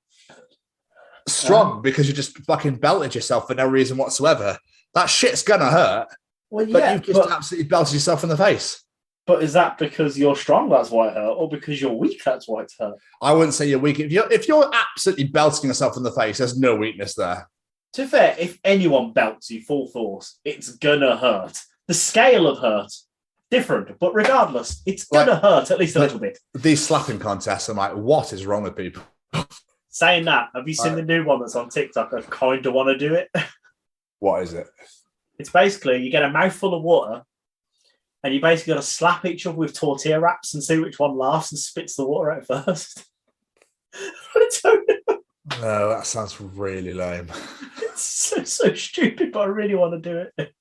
Strong because you just fucking belted yourself for no reason whatsoever. That shit's gonna hurt. Well, yeah, but you just absolutely belted yourself in the face. But is that because you're strong, that's why it hurt, or because you're weak, that's why it's hurt? I wouldn't say you're weak. If you're absolutely belting yourself in the face, there's no weakness there. To be fair, if anyone belts you full force, it's gonna hurt. The scale of hurt, different, but regardless, it's gonna hurt at least a little bit. These slapping contests, I'm like, what is wrong with people? Saying that, have you seen the new one that's on TikTok? I kind of want to do it. What is it? It's basically you get a mouthful of water and you basically got to slap each other with tortilla wraps and see which one laughs and spits the water out first. I don't know. No, that sounds really lame. It's so stupid, but I really want to do it.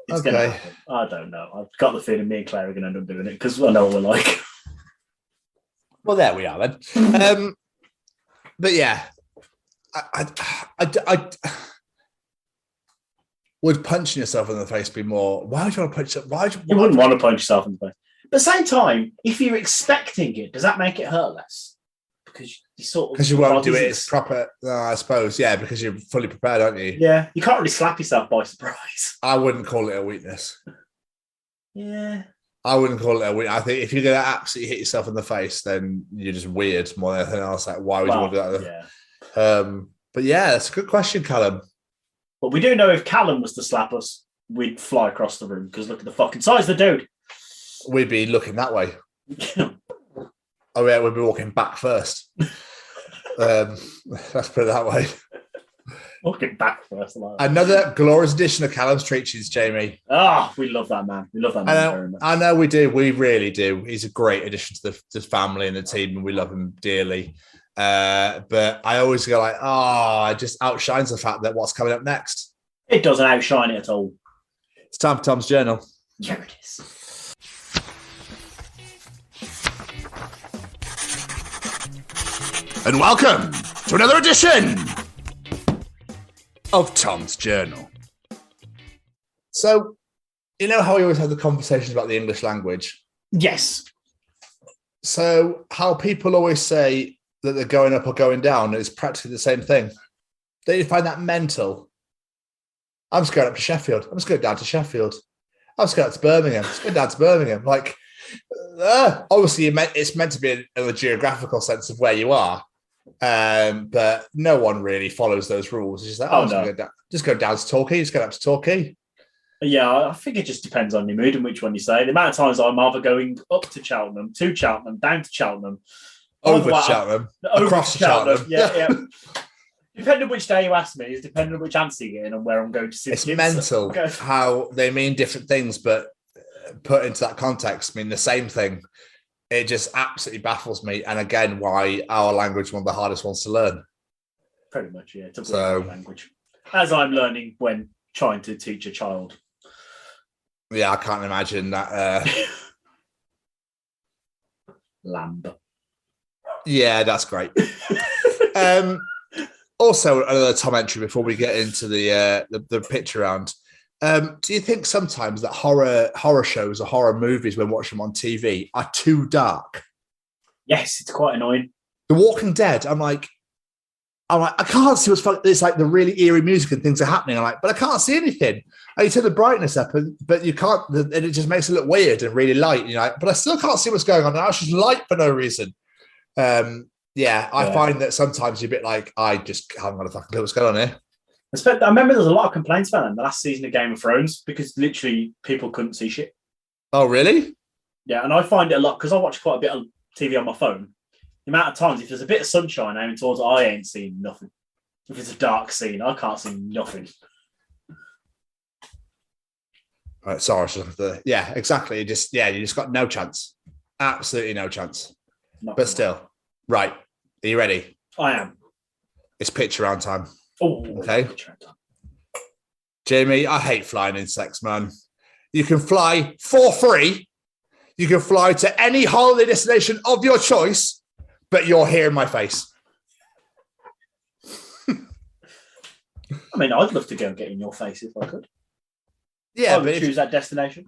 It's gonna happen. I don't know. I've got the feeling me and Claire are going to end up doing it because I know what we're like. Well, there we are then. But yeah, I would punching yourself in the face be more? Why would you want to punch yourself? You wouldn't want to punch yourself in the face. But at the same time, if you're expecting it, does that make it hurt less? Because you won't do it. It's proper. I suppose, yeah, because you're fully prepared, aren't you? Yeah, you can't really slap yourself by surprise. I wouldn't call it a weakness. Yeah, I wouldn't call it a weakness. I think if you're going to absolutely hit yourself in the face, then you're just weird more than anything else. Like, why would you want to do that? Yeah. But yeah, that's a good question, Callum. But we do know if Callum was to slap us, we'd fly across the room because look at the fucking size of the dude. We'd be looking that way. Oh yeah, we'd be walking back first. Let's put it that way. Walking back first. Another glorious edition of Callum's Treaches, Jamie. We love that man. We love that man very much. I know we do. We really do. He's a great addition to the family and the team, and we love him dearly. But I always go like, it just outshines the fact that what's coming up next. It doesn't outshine it at all. It's time for Tom's Journal. Here it is. And welcome to another edition of Tom's Journal. So, you know how we always have the conversations about the English language? Yes. So, how people always say that they're going up or going down is practically the same thing. Don't you find that mental? I'm just going up to Sheffield. I'm just going down to Sheffield. I'm just going up to Birmingham. I'm just going down to Birmingham. Like, obviously, it's meant to be in a geographical sense of where you are. But no one really follows those rules. It's just like, just go down to Torquay, just go up to Torquay. Yeah, I think it just depends on your mood and which one you say. The amount of times I'm either going up to Cheltenham, down to Cheltenham, over to Cheltenham, across to Cheltenham. Yeah. Depending on which day you ask me, is depending on which answer you're getting and where I'm going to sit. It's mental how they mean different things, but put into that context mean the same thing. It just absolutely baffles me. And again, why our language is one of the hardest ones to learn. Pretty much, yeah. It's a language. As I'm learning when trying to teach a child. Yeah, I can't imagine that. Lamb. Yeah, that's great. Also, another Tom entry before we get into the picture round. Do you think sometimes that horror shows or horror movies when watching them on TV are too dark? Yes, it's quite annoying. The Walking Dead, I'm like, I can't see what's fucking. It's like the really eerie music and things are happening. I'm like, but I can't see anything. And you turn the brightness up, but you can't, and it just makes it look weird and really light. And you're like, but I still can't see what's going on. Now it's just light for no reason. I find that sometimes you're a bit like, I just haven't got a fucking clue what's going on here. I remember there was a lot of complaints about it in the last season of Game of Thrones because literally people couldn't see shit. Oh, really? Yeah, and I find it a lot because I watch quite a bit of TV on my phone. The amount of times, if there's a bit of sunshine aiming towards it, I ain't seeing nothing. If it's a dark scene, I can't see nothing. All right, sorry. Yeah, exactly. You just got no chance. Absolutely no chance. But still, right. Are you ready? I am. It's picture round time. Oh, okay. Jamie, I hate flying insects, man. You can fly for free. You can fly to any holiday destination of your choice, but you're here in my face. I mean, I'd love to go and get in your face if I could. Yeah, I would choose that destination.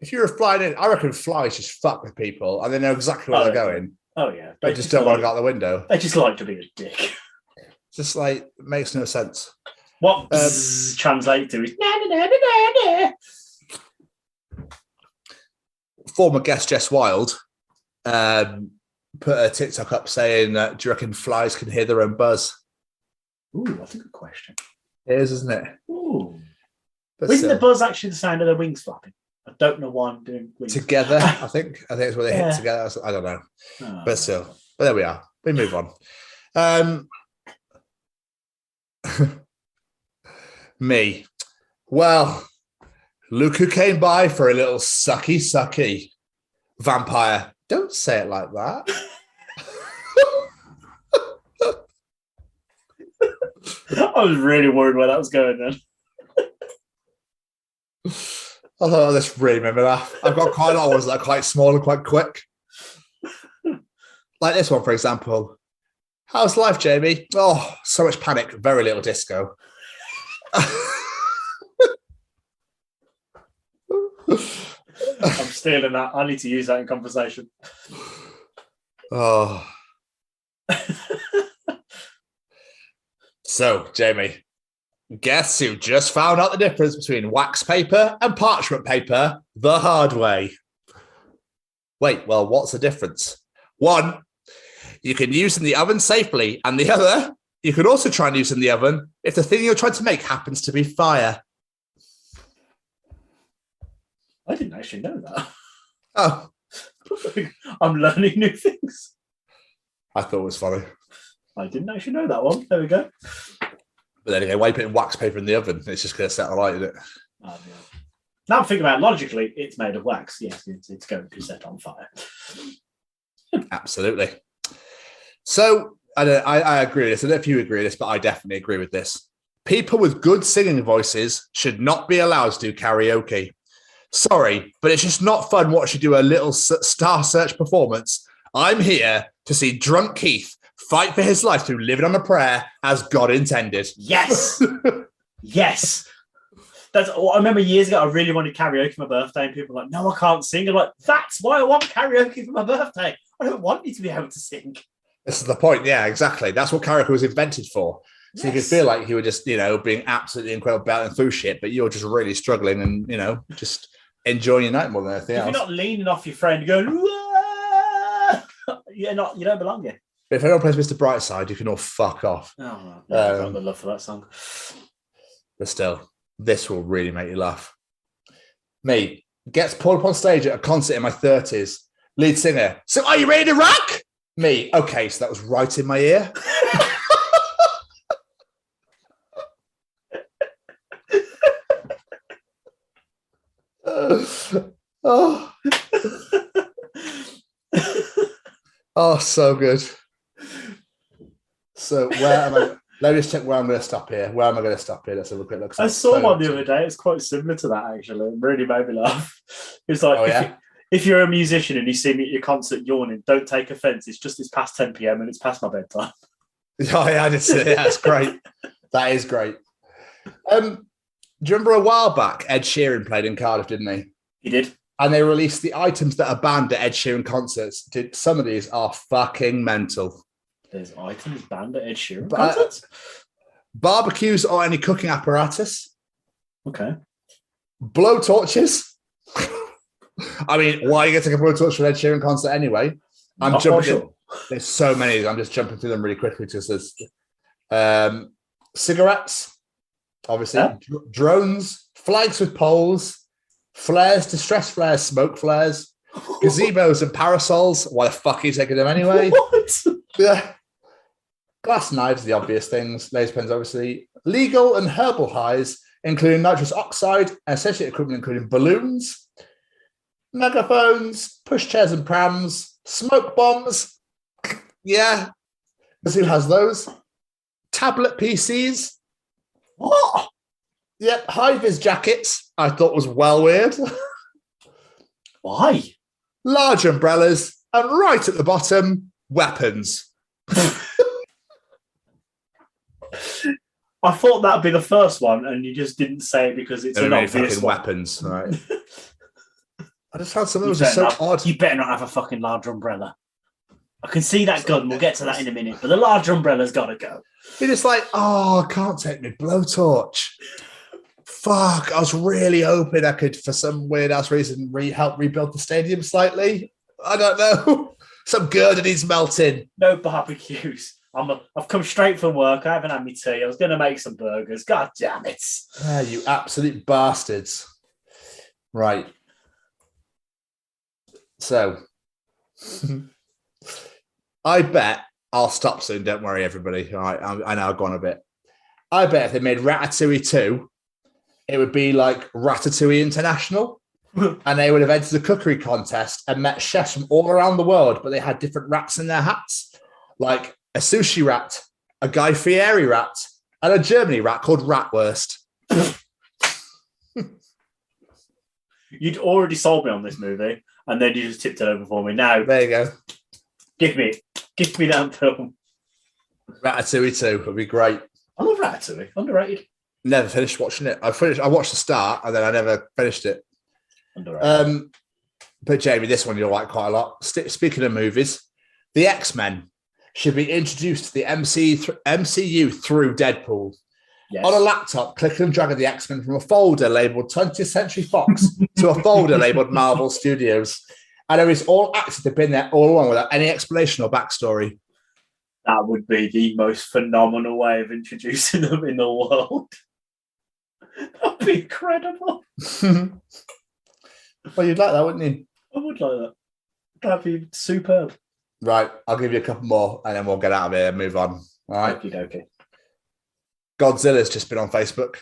If you were flying in, I reckon flies just fuck with people and they know exactly where they're going. Oh, yeah. They just don't want to go out the window. They just like to be a dick. Just like, it makes no sense. What translate to is na. Former guest Jess Wild put a TikTok up saying, do you reckon flies can hear their own buzz? Ooh, that's a good question. It is, isn't it? Ooh. But isn't the buzz actually the sound of their wings flapping? I don't know why I'm doing wings. Together, I think it's where they hit together. I don't know. But still. But there we are. We move on. Me. Well, look who came by for a little sucky. Vampire. Don't say it like that. I was really worried where that was going then. I thought this really made me laugh. I've got quite a lot of ones that are quite small and quite quick. Like this one, for example. How's life, Jamie? Oh, so much panic, very little disco. I'm stealing that. I need to use that in conversation. Oh. So, Jamie, guess who just found out the difference between wax paper and parchment paper the hard way? Wait, well, what's the difference? One, you can use in the oven safely, and the other, you can also try and use in the oven if the thing you're trying to make happens to be fire. I didn't actually know that. Oh. I'm learning new things. I thought it was funny. I didn't actually know that one. There we go. But then again, why put wax paper in the oven? It's just going to set alight, isn't it? Oh, yeah. Now I'm thinking about it logically, it's made of wax. Yes, it's going to set on fire. Absolutely. So I agree with this. I don't know if you agree with this, but I definitely agree with this. People with good singing voices should not be allowed to do karaoke. Sorry, but it's just not fun watching you do a little Star Search performance. I'm here to see drunk Keith fight for his life through living on a prayer as God intended. Yes. Yes. That's what I remember years ago. I really wanted karaoke for my birthday, and people were like, no, I can't sing. I'm like, that's why I want karaoke for my birthday. I don't want you to be able to sing. This is the point. Yeah, exactly. That's what karaoke was invented for. So you could feel like you were just, being absolutely incredible, belting through shit, but you're just really struggling and, just enjoying your night more than anything else. If you're not leaning off your friend going, you don't belong here. But if anyone plays Mr. Brightside, you can all fuck off. Oh, no, I've got the love for that song. But still, this will really make you laugh. Me gets pulled up on stage at a concert in my 30s. Lead singer. So are you ready to rock? Me. Okay, so that was right in my ear. Oh, so good. So where am I? Let me just check where I'm going to stop here. Where am I going to stop here? Let's have a quick look. I saw one the other day. It's quite similar to that, actually. It really made me laugh. It's like, if you're a musician and you see me at your concert yawning, don't take offence. It's past 10 p.m. and it's past my bedtime. Oh, yeah, I did see it. That's great. That is great. Do you remember a while back, Ed Sheeran played in Cardiff, didn't he? He did. And they released the items that are banned at Ed Sheeran concerts. Some of these are fucking mental. There's items banned at Ed Sheeran concerts? Barbecues or any cooking apparatus. Okay. Blow torches. I mean, why are you going to take a blow torch for an Ed Sheeran concert anyway? I'm jumping. There's so many. I'm just jumping through them really quickly because there's cigarettes, obviously, drones, flags with poles, flares, distress flares, smoke flares, gazebos and parasols. Why the fuck are you taking them anyway? What? Yeah. Glass knives, the obvious things. Laser pens, obviously. Legal and herbal highs, including nitrous oxide and associated equipment, including balloons, megaphones, pushchairs and prams, smoke bombs. Yeah. Because who has those? Tablet PCs. What? Yep. High-vis jackets. I thought was well weird. Why? Large umbrellas. And right at the bottom, weapons. I thought that'd be the first one, and you just didn't say it because it's an obvious fucking one. Weapons, right? I just found something that was just so odd. You better not have a fucking large umbrella. I can see that gun. We'll get to that in a minute, but the large umbrella's got to go. You're just like, I can't take my blowtorch. Fuck, I was really hoping I could, for some weird ass reason, help rebuild the stadium slightly. I don't know. Some girder needs melting. No barbecues. I've come straight from work. I haven't had my tea. I was going to make some burgers. God damn it. Ah, you absolute bastards. Right. So, I bet I'll stop soon. Don't worry, everybody. All right, I know I've gone a bit. I bet if they made Ratatouille 2, it would be like Ratatouille International. And they would have entered the cookery contest and met chefs from all around the world, but they had different rats in their hats. Like a sushi rat, a Guy Fieri rat, and a Germany rat called Ratwurst. You'd already sold me on this movie, and then you just tipped it over for me. Now, there you go. Give me that film. Ratatouille 2 would be great. I love Ratatouille. Underrated. Never finished watching it. I watched the start, and then I never finished it. Underrated. But Jamie, this one you'll like quite a lot. Speaking of movies, the X-Men should be introduced to the MCU through Deadpool. Yes. On a laptop, click and drag the X-Men from a folder labelled 20th Century Fox to a folder labelled Marvel Studios. And there is all actors that have been there all along without any explanation or backstory. That would be the most phenomenal way of introducing them in the world. That'd be incredible. Well, you'd like that, wouldn't you? I would like that. That'd be superb. Right, I'll give you a couple more and then we'll get out of here and move on. All right. Okay. Godzilla's just been on Facebook.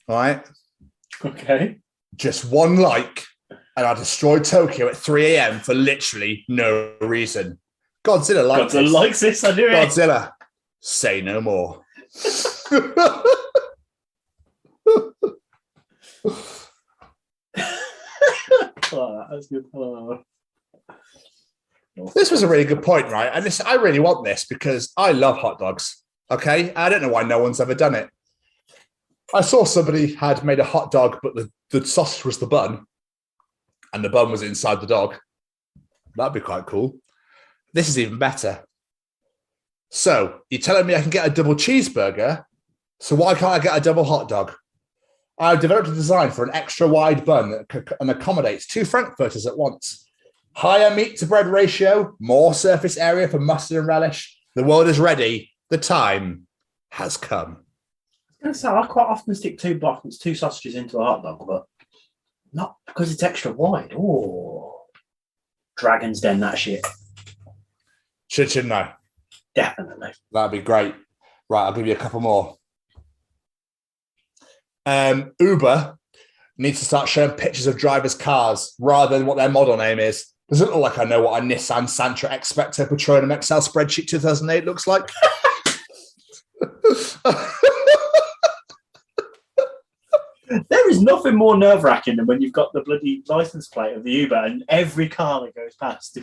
All right. Okay. Just one like, and I destroyed Tokyo at 3 a.m. for literally no reason. Godzilla likes this. I knew it. Godzilla, say no more. Oh, that's good. Oh. This was a really good point, right? And I really want this because I love hot dogs. Okay, I don't know why no one's ever done it. I saw somebody had made a hot dog, but the sausage was the bun, and the bun was inside the dog. That'd be quite cool. This is even better. So you're telling me I can get a double cheeseburger, so why can't I get a double hot dog? I've developed a design for an extra wide bun that accommodates 2 Frankfurters at once. Higher meat to bread ratio, more surface area for mustard and relish. The world is ready. The time has come. I was going to say, I quite often stick 2 sausages into a hot dog, but not because it's extra wide. Oh, Dragon's Den, that shit. Shouldn't I? Definitely. That'd be great. Right, I'll give you a couple more. Uber needs to start showing pictures of drivers' cars rather than what their model name is. Does it look like I know what a Nissan Sentra Expecto Patronum XL spreadsheet 2008 looks like? There is nothing more nerve-wracking than when you've got the bloody license plate of the Uber and every car that goes past,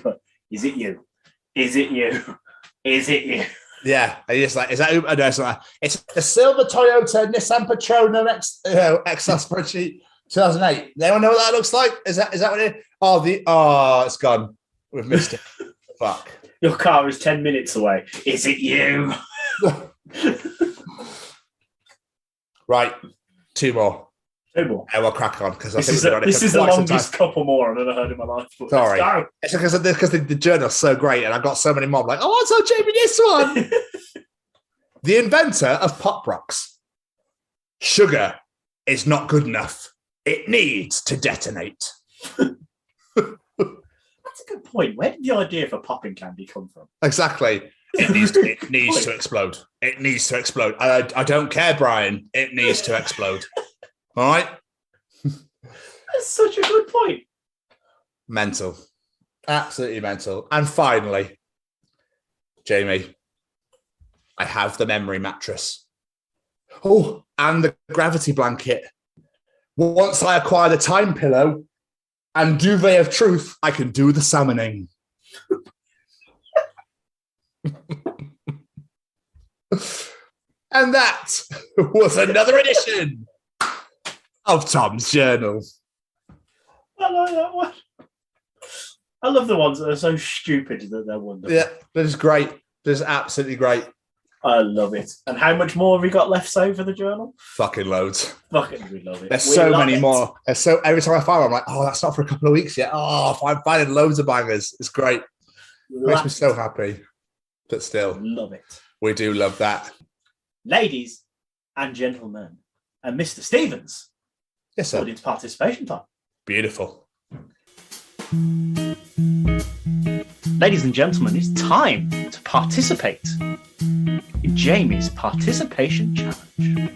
is it you? Is it you? Is it you? Yeah, and you're just like, is that Uber? No, it's not. It's a silver Toyota Nissan Patronum XL spreadsheet 2008. Anyone know what that looks like? Is that what it is? Oh, it's gone. We've missed it. Fuck. Your car is 10 minutes away. Is it you? Right, 2 more. 2 more. And we'll crack on because this is the longest couple more I've ever heard in my life. Sorry, it's because the journal's so great, and I've got so many more. I'm like, oh, I saw Jamie this one. The inventor of Pop Rocks. Sugar is not good enough. It needs to detonate. That's a good point. Where did the idea for popping candy come from? Exactly. It needs to explode. It needs to explode. I don't care, Brian. It needs to explode. All right? That's such a good point. Mental. Absolutely mental. And finally, Jamie, I have the memory mattress. Oh, and the gravity blanket. Once I acquire the time pillow and duvet of truth, I can do the summoning. And that was another edition of Tom's Journal. I like that one. I love the ones that are so stupid that they're wonderful. Yeah, that is great. That is absolutely great. I love it. And how much more have we got left so for the journal? Fucking loads. Fucking, we love it. There's so many more. So every time I find one, I'm like, oh, that's not for a couple of weeks yet. Oh, I'm finding loads of bangers. It's great. Makes me so happy. But still, love it. We do love that. Ladies and gentlemen, and Mr. Stevens. Yes, sir. Audience participation time. Beautiful. Ladies and gentlemen, it's time to participate in Jamie's participation challenge.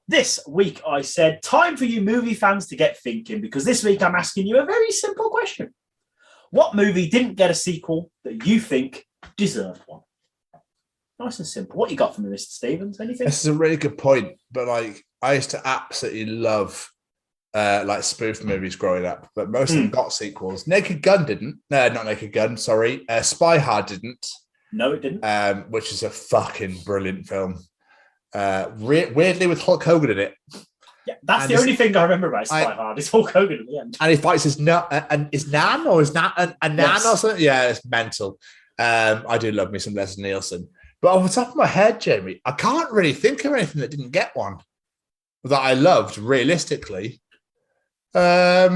This week I said, time for you movie fans to get thinking, because this week I'm asking you a very simple question. What movie didn't get a sequel that you think deserved one? Nice and simple. What you got for me, Mr. Stevens? Anything? This is a really good point, but like I used to absolutely love like spoof movies growing up, but most of them got sequels. Naked Gun didn't. No, not Naked Gun, sorry. Spy Hard didn't. No, it didn't. Which is a fucking brilliant film. Weirdly with Hulk Hogan in it. Yeah, that's the only thing I remember about Spy Hard. It's Hulk Hogan at the end. And he fights his Nan or is Nan a Nan Yes. or something? Yeah, it's mental. I do love me some Leslie Nielsen. But off the top of my head, Jamie, I can't really think of anything that didn't get one that I loved realistically. I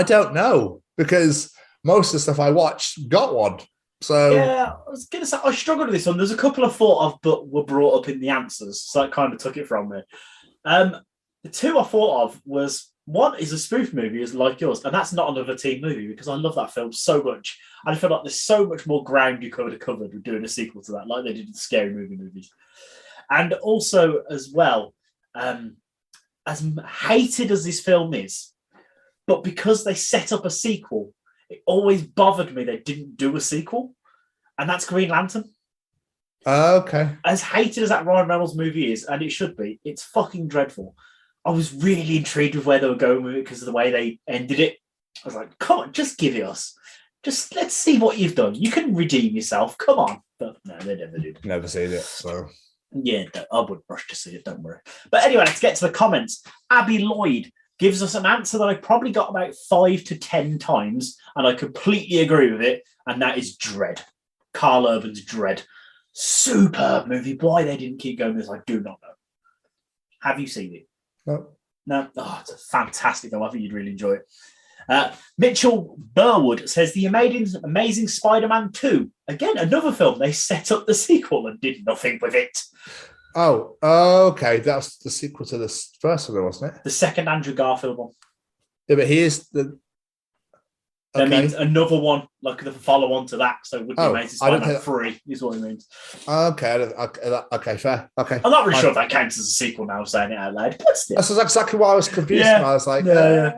don't know, because most of the stuff I watched got one. So yeah, I was going to say, I struggled with this one. There's a couple I thought of, but were brought up in the answers, so I kind of took it from me. The two I thought of was, one is a spoof movie, is like yours, and that's not another teen movie, because I love that film so much. And I feel like there's so much more ground you could have covered with doing a sequel to that, like they did in the Scary Movie movies. And also, as well, as hated as this film is, but because they set up a sequel, it always bothered me they didn't do a sequel, and that's Green Lantern. Okay. As hated as that Ryan Reynolds movie is, and it should be, it's fucking dreadful. I was really intrigued with where they were going with it because of the way they ended it. I was like, come on, just give it us. Just let's see what you've done. You can redeem yourself. Come on. But no, they never did. Never seen it, so. Yeah, I would rush to see it, don't worry. But anyway, let's get to the comments. Abby Lloyd gives us an answer that I probably got about 5 to 10 times, and I completely agree with it, and that is Dread. Carl Urban's Dread. Superb movie. Why they didn't keep going with this, I do not know. Have you seen it? No. No? Oh, it's a fantastic film. I think you'd really enjoy it. Mitchell Burwood says The Amazing Spider-Man 2. Again, another film. They set up the sequel and did nothing with it. Oh, okay. That's the sequel to the first one, wasn't it? The second Andrew Garfield one. Yeah, but here's the... That means another one, like the follow-on to that. So it would be Amazing Spider-Man 3, is what it means. Okay, fair. Okay. I'm not really sure if that counts as a sequel now, saying it out loud, but still. That's exactly why I was confused. Yeah. I was like... Yeah.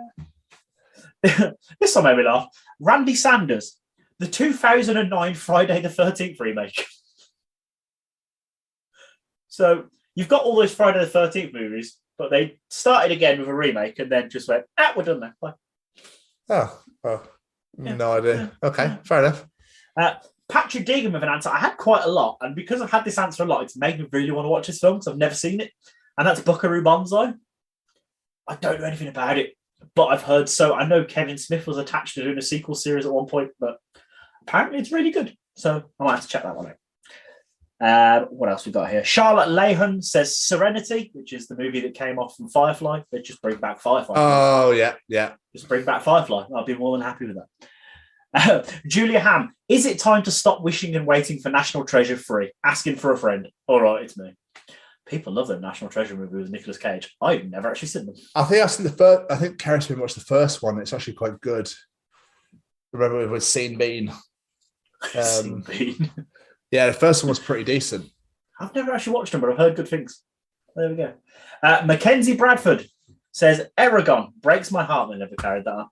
This one made me laugh. Randy Sanders, the 2009 Friday the 13th remake. So you've got all those Friday the 13th movies, but they started again with a remake and then just went, we're done now. Bye. Oh. Yeah. No idea. Okay, fair enough. Patrick Deegan with an answer. I had quite a lot, and because I've had this answer a lot, it's made me really want to watch this film because I've never seen it, and that's Buckaroo Banzai. I don't know anything about it, but I've heard so. I know Kevin Smith was attached to doing a sequel series at one point, but apparently it's really good, so I might have to check that one out. What else we got here? Charlotte Lahun says Serenity, which is the movie that came off from Firefly. They just bring back Firefly. Oh, yeah. Just bring back Firefly. I'll be more than happy with that. Julia Ham, is it time to stop wishing and waiting for National Treasure 3? Asking for a friend. All right, it's me. People love the National Treasure movie with Nicolas Cage. I've never actually seen them. I think I've seen the first. I think Karen's been watched the first one. It's actually quite good. Remember it was Scene Bean. Scene Bean. Yeah, the first one was pretty decent. I've never actually watched them, but I've heard good things. There we go. Mackenzie Bradford says Eragon. Breaks my heart they never carried that up.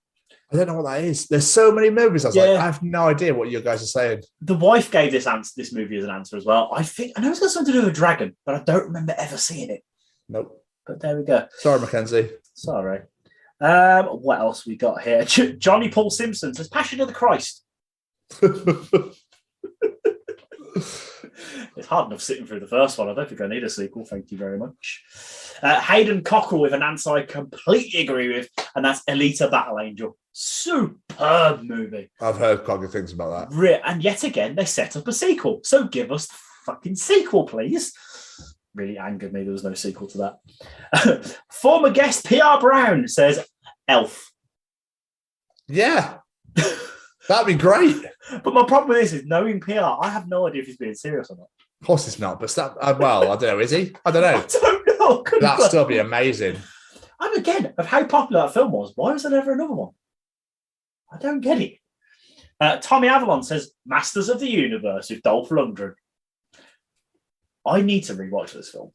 I don't know what that is. There's so many movies. I was like, I have no idea what you guys are saying. The wife gave this movie as an answer as well. I know it's got something to do with a dragon, but I don't remember ever seeing it. Nope. But there we go. Sorry, Mackenzie. Sorry. What else we got here? Johnny Paul Simpson says Passion of the Christ. It's hard enough sitting through the first one. I don't think I need a sequel. Thank you very much. Hayden Cockrell with an answer I completely agree with, and that's Alita Battle Angel. Superb movie. I've heard quite good things about that. And yet again, they set up a sequel. So give us the fucking sequel, please. Really angered me there was no sequel to that. Former guest PR Brown says Elf. Yeah. That'd be great. But my problem with this is knowing PR, I have no idea if he's being serious or not. Of course it's not, but well, I don't know, is he? I don't know. I don't know. That'd still be amazing. And again, of how popular that film was, why was there never another one? I don't get it. Tommy Avalon says, Masters of the Universe with Dolph Lundgren. I need to rewatch this film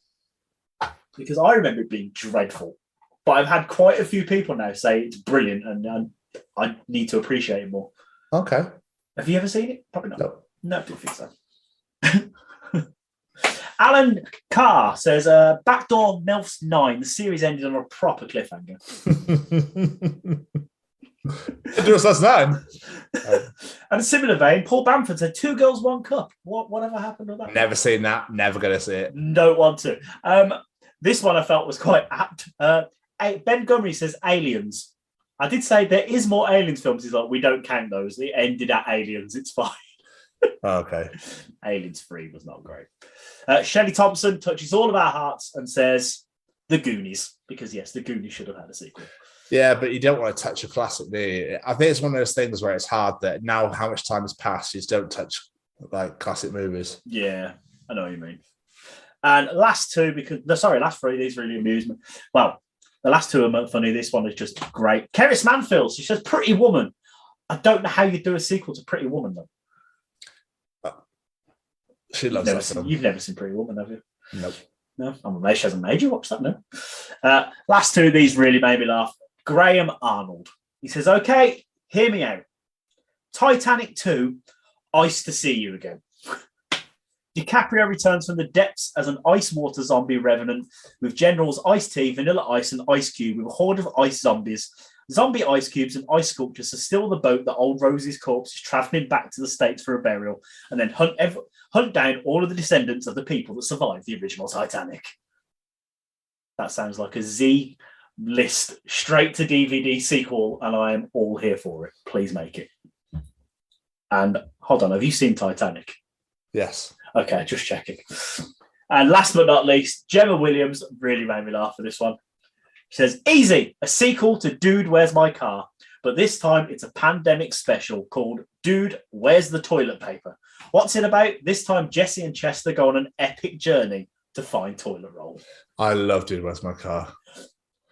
because I remember it being dreadful. But I've had quite a few people now say it's brilliant and I need to appreciate it more. Okay. Have you ever seen it? Probably not. No, I don't think so. Alan Carr says, Backdoor Melfs 9, the series ended on a proper cliffhanger. It was last night. And a similar vein, Paul Bamford said, 2 Girls, 1 Cup. Whatever happened with that? Never seen that. Never going to see it. Don't want to. This one I felt was quite apt. Ben Gumry says, Aliens. I did say there is more Aliens films. He's like, we don't count those. It ended at Aliens. It's fine. Okay. Aliens 3 was not great. Shelley Thompson touches all of our hearts and says, The Goonies. Because, yes, The Goonies should have had a sequel. Yeah, but you don't want to touch a classic, do you? I think it's one of those things where it's hard that now how much time has passed, you just don't touch like classic movies. Yeah, I know what you mean. And last 3, these really amused me. Well, the last 2 are funny. This one is just great. Keris Manfield, she says, Pretty Woman. I don't know how you do a sequel to Pretty Woman, though. She loves that film. You've never seen Pretty Woman, have you? Nope. No, I'm amazed she hasn't made you watch that, no. Last 2 of these really made me laugh. Graham Arnold. He says, okay, hear me out. Titanic 2, Ice to See You Again. DiCaprio returns from the depths as an ice water zombie revenant with generals Ice-T, Vanilla Ice, and Ice Cube with a horde of ice zombies. Zombie ice cubes and ice sculptures to steal the boat that old Rosie's corpse is travelling back to the States for a burial and then hunt down all of the descendants of the people that survived the original Titanic. That sounds like a Z-list straight to DVD sequel, and I am all here for it. Please make it. And hold on, have you seen Titanic? Yes. Okay, just checking. And last but not least, Gemma Williams really made me laugh for this one. She says, easy, a sequel to Dude, Where's My Car? But this time it's a pandemic special called Dude, Where's the Toilet Paper? What's it about? This time Jesse and Chester go on an epic journey to find toilet roll. I love Dude, Where's My Car?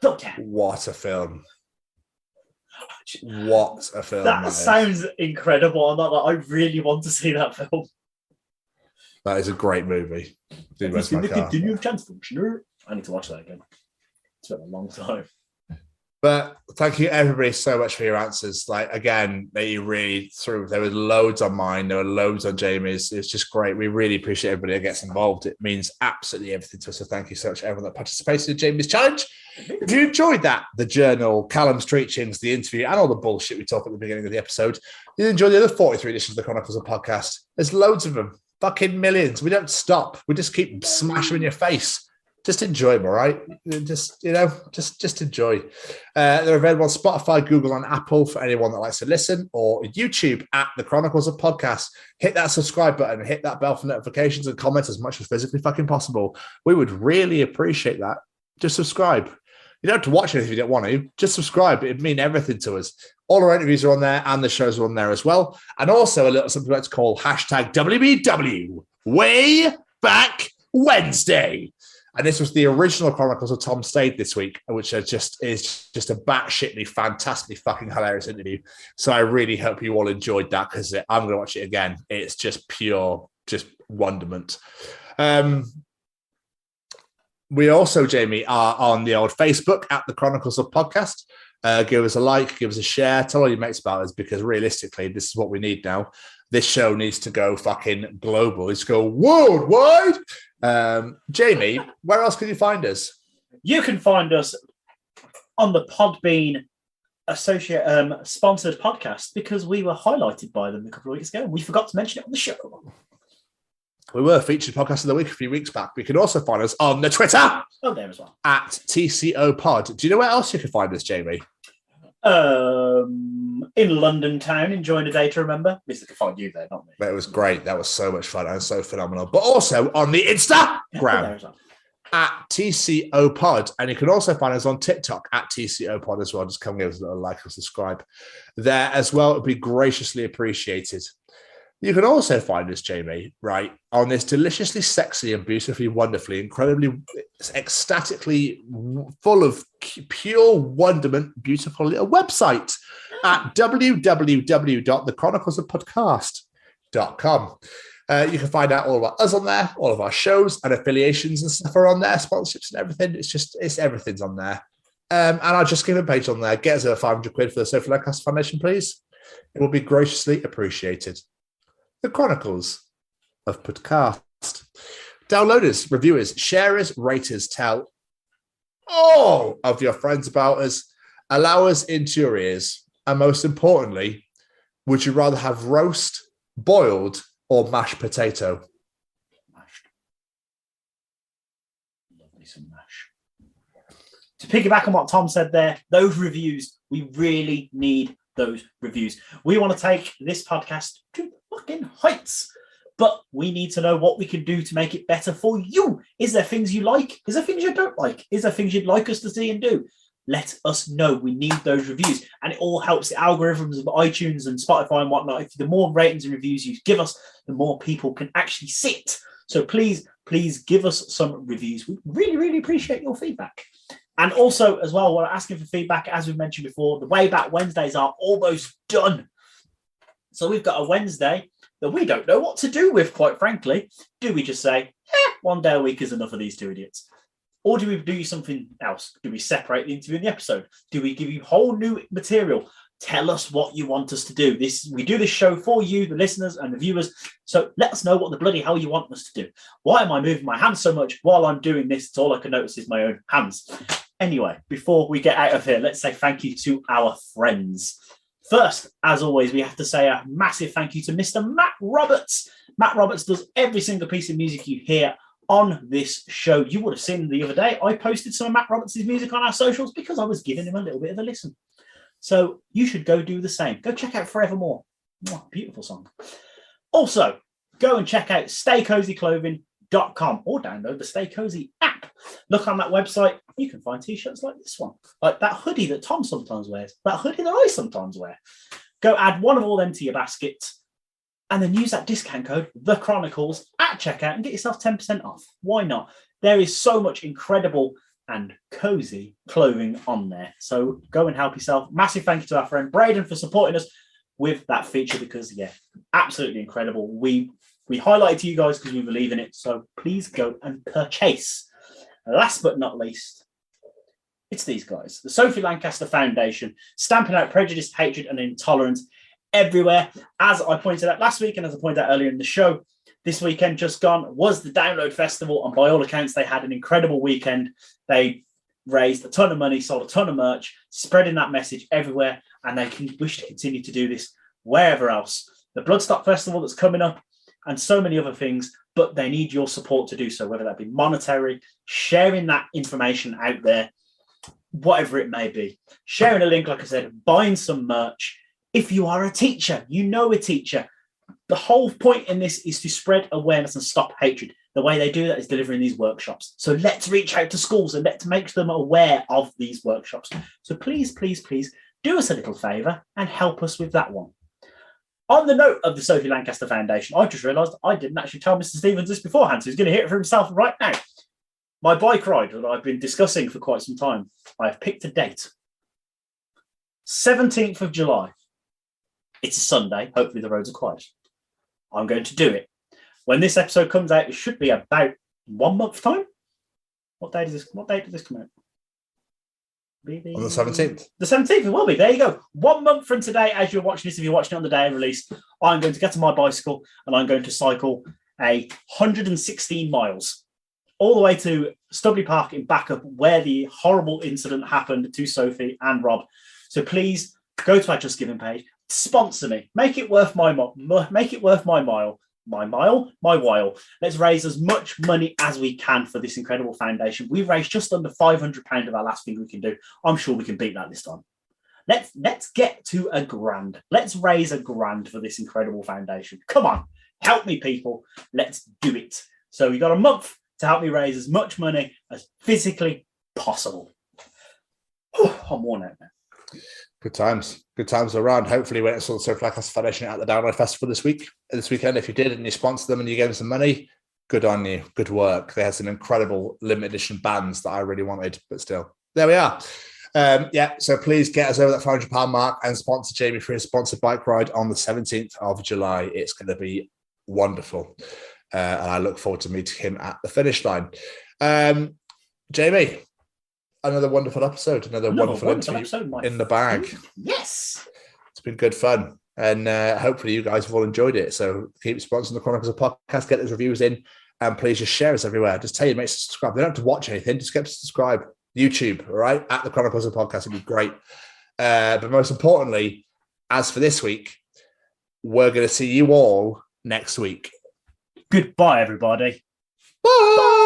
Look at What a film. What a film. That sounds incredible. I'm not like, I really want to see that film. That is a great movie. Dude, Where's My Car? I need to watch that again. It's been a long time. But thank you, everybody, so much for your answers. Like, again, that you really threw. There were loads on mine. There were loads on Jamie's. It's just great. We really appreciate everybody that gets involved. It means absolutely everything to us. So thank you so much, everyone that participated in Jamie's challenge. If you enjoyed that, the journal, Callum's treachings, the interview, and all the bullshit we talked at the beginning of the episode, you enjoy the other 43 editions of the Chronicles of Podcast. There's loads of them. Fucking millions. We don't stop. We just keep smashing them in your face. Just enjoy them, all right? Just enjoy. They're available on Spotify, Google, and Apple for anyone that likes to listen, or YouTube at The Chronicles of Podcast. Hit that subscribe button, hit that bell for notifications, and comment as much as physically fucking possible. We would really appreciate that. Just subscribe. You don't have to watch it if you don't want to. Just subscribe. It'd mean everything to us. All our interviews are on there, and the shows are on there as well. And also a little something let's call hashtag WBW Way Back Wednesday. And this was the original Chronicles of Tom Stade this week, which is just a batshitly, fantastically fucking hilarious interview. So I really hope you all enjoyed that because I'm going to watch it again. It's just pure, just wonderment. We also, Jamie, are on the old Facebook at the Chronicles of Podcast. Give us a like, give us a share, tell all your mates about us because realistically, this is what we need now. This show needs to go fucking global. It's go worldwide. Jamie, where else can you find us? You can find us on the Podbean sponsored podcast because we were highlighted by them a couple of weeks ago. We forgot to mention it on the show. We were featured podcast of the week a few weeks back. You can also find us on the Twitter. Oh, there as well. At TCO Pod. Do you know where else you can find us, Jamie? In London town, enjoying a day to remember. At least I can find you there, not me. It was great. That was so much fun and so phenomenal. But also on the Instagram at TCO Pod. And you can also find us on TikTok at TCO Pod as well. Just come give us a little like and subscribe there as well. It would be graciously appreciated. You can also find us, Jamie, right, on this deliciously sexy and beautifully, wonderfully, incredibly, ecstatically full of pure wonderment, beautiful little website at www.thechroniclesofpodcast.com. You can find out all about us on there, all of our shows and affiliations and stuff are on there, sponsorships and everything. It's everything's on there. And our Just Giving page on there. Get us over 500 quid for the Sophie Lancaster Foundation, please. It will be graciously appreciated. The Chronicles of Podcast. Downloaders, reviewers, sharers, raters, tell all of your friends about us. Allow us into your ears. And most importantly, would you rather have roast, boiled, or mashed potato? Mashed. Lovely some mash. To piggyback on what Tom said there, those reviews, we really need those reviews. We want to take this podcast to fucking heights, but we need to know what we can do to make it better for you. Is there things you like? Is there things you don't like? Is there things you'd like us to see and do? Let us know. We need those reviews, and it all helps the algorithms of iTunes and Spotify and whatnot. If the more ratings and reviews you give us, the more people can actually see it. So please give us some reviews. We really, really appreciate your feedback. And also, as well, we're asking for feedback, as we mentioned before, the Way Back Wednesdays are almost done. So we've got a Wednesday that we don't know what to do with, quite frankly. Do we just say, one day a week is enough of these two idiots? Or do we do something else? Do we separate the interview and the episode? Do we give you whole new material? Tell us what you want us to do. We do this show for you, the listeners and the viewers. So let us know what the bloody hell you want us to do. Why am I moving my hands so much while I'm doing this? It's all I can notice is my own hands. Anyway, before we get out of here, let's say thank you to our friends. First, as always, we have to say a massive thank you to Mr. Matt Roberts. Matt Roberts does every single piece of music you hear on this show. You would have seen the other day, I posted some of Matt Roberts' music on our socials because I was giving him a little bit of a listen. So you should go do the same. Go check out Forevermore. Oh, beautiful song. Also, go and check out staycozyclothing.com or download the Stay Cozy app. Look on that website. You can find t-shirts like this one, like that hoodie that Tom sometimes wears, that hoodie that I sometimes wear. Go add one of all them to your basket and then use that discount code, The Chronicles, at checkout and get yourself 10% off. Why not? There is so much incredible and cozy clothing on there. So go and help yourself. Massive thank you to our friend Braden for supporting us with that feature because, yeah, absolutely incredible. We highlight it to you guys because we believe in it. So please go and purchase. Last but not least, it's these guys, the Sophie Lancaster Foundation, stamping out prejudice, hatred, and intolerance everywhere. As I pointed out last week, and as I pointed out earlier in the show, this weekend just gone was the Download Festival, and by all accounts, they had an incredible weekend. They raised a ton of money, sold a ton of merch, spreading that message everywhere, and they wish to continue to do this wherever else. The Bloodstock Festival that's coming up, and so many other things, but they need your support to do so, whether that be monetary, sharing that information out there, whatever it may be. Sharing a link, like I said, buying some merch. If you are a teacher, you know a teacher. The whole point in this is to spread awareness and stop hatred. The way they do that is delivering these workshops. So let's reach out to schools and let's make them aware of these workshops. So please, please, please do us a little favour and help us with that one. On the note of the Sophie Lancaster Foundation, I just realised I didn't actually tell Mr. Stevens this beforehand, so he's going to hear it for himself right now. My bike ride that I've been discussing for quite some time, I've picked a date. 17th of July. It's a Sunday. Hopefully the roads are quiet. I'm going to do it. When this episode comes out, it should be about 1 month's time. What date does this come out? On the 17th. The 17th, it will be. There you go. 1 month from today, as you're watching this, if you're watching it on the day of release, I'm going to get on my bicycle and I'm going to cycle 116 miles all the way to Stubley Park in Backup, where the horrible incident happened to Sophie and Rob. So please go to our Just Giving page, sponsor me, make it worth my while. Let's raise as much money as we can for this incredible foundation. We've raised just under £500 of our last thing we can do. I'm sure we can beat that this time. Let's get to £1,000. Let's raise £1,000 for this incredible foundation. Come on, help me, people. Let's do it. So we've got a month to help me raise as much money as physically possible. I'm worn out now. Good times around. Hopefully, when it's all the Sophie Lancaster Foundation at the Download Festival this weekend, if you did and you sponsored them and you gave them some money, good on you. Good work. They had some incredible limited edition bands that I really wanted, but still, there we are. So please get us over that £500 mark and sponsor Jamie for his sponsored bike ride on the 17th of July. It's going to be wonderful. And I look forward to meeting him at the finish line. Jamie, another wonderful episode, another wonderful interview in the bag. Yes. It's been good fun. And hopefully you guys have all enjoyed it. So keep sponsoring the Chronicles of Podcast, get those reviews in, and please just share us everywhere. Just tell your mates to subscribe. They don't have to watch anything. Just get to subscribe. YouTube, all right? At the Chronicles of Podcast. It'd be great. But most importantly, as for this week, we're going to see you all next week. Goodbye, everybody. Bye.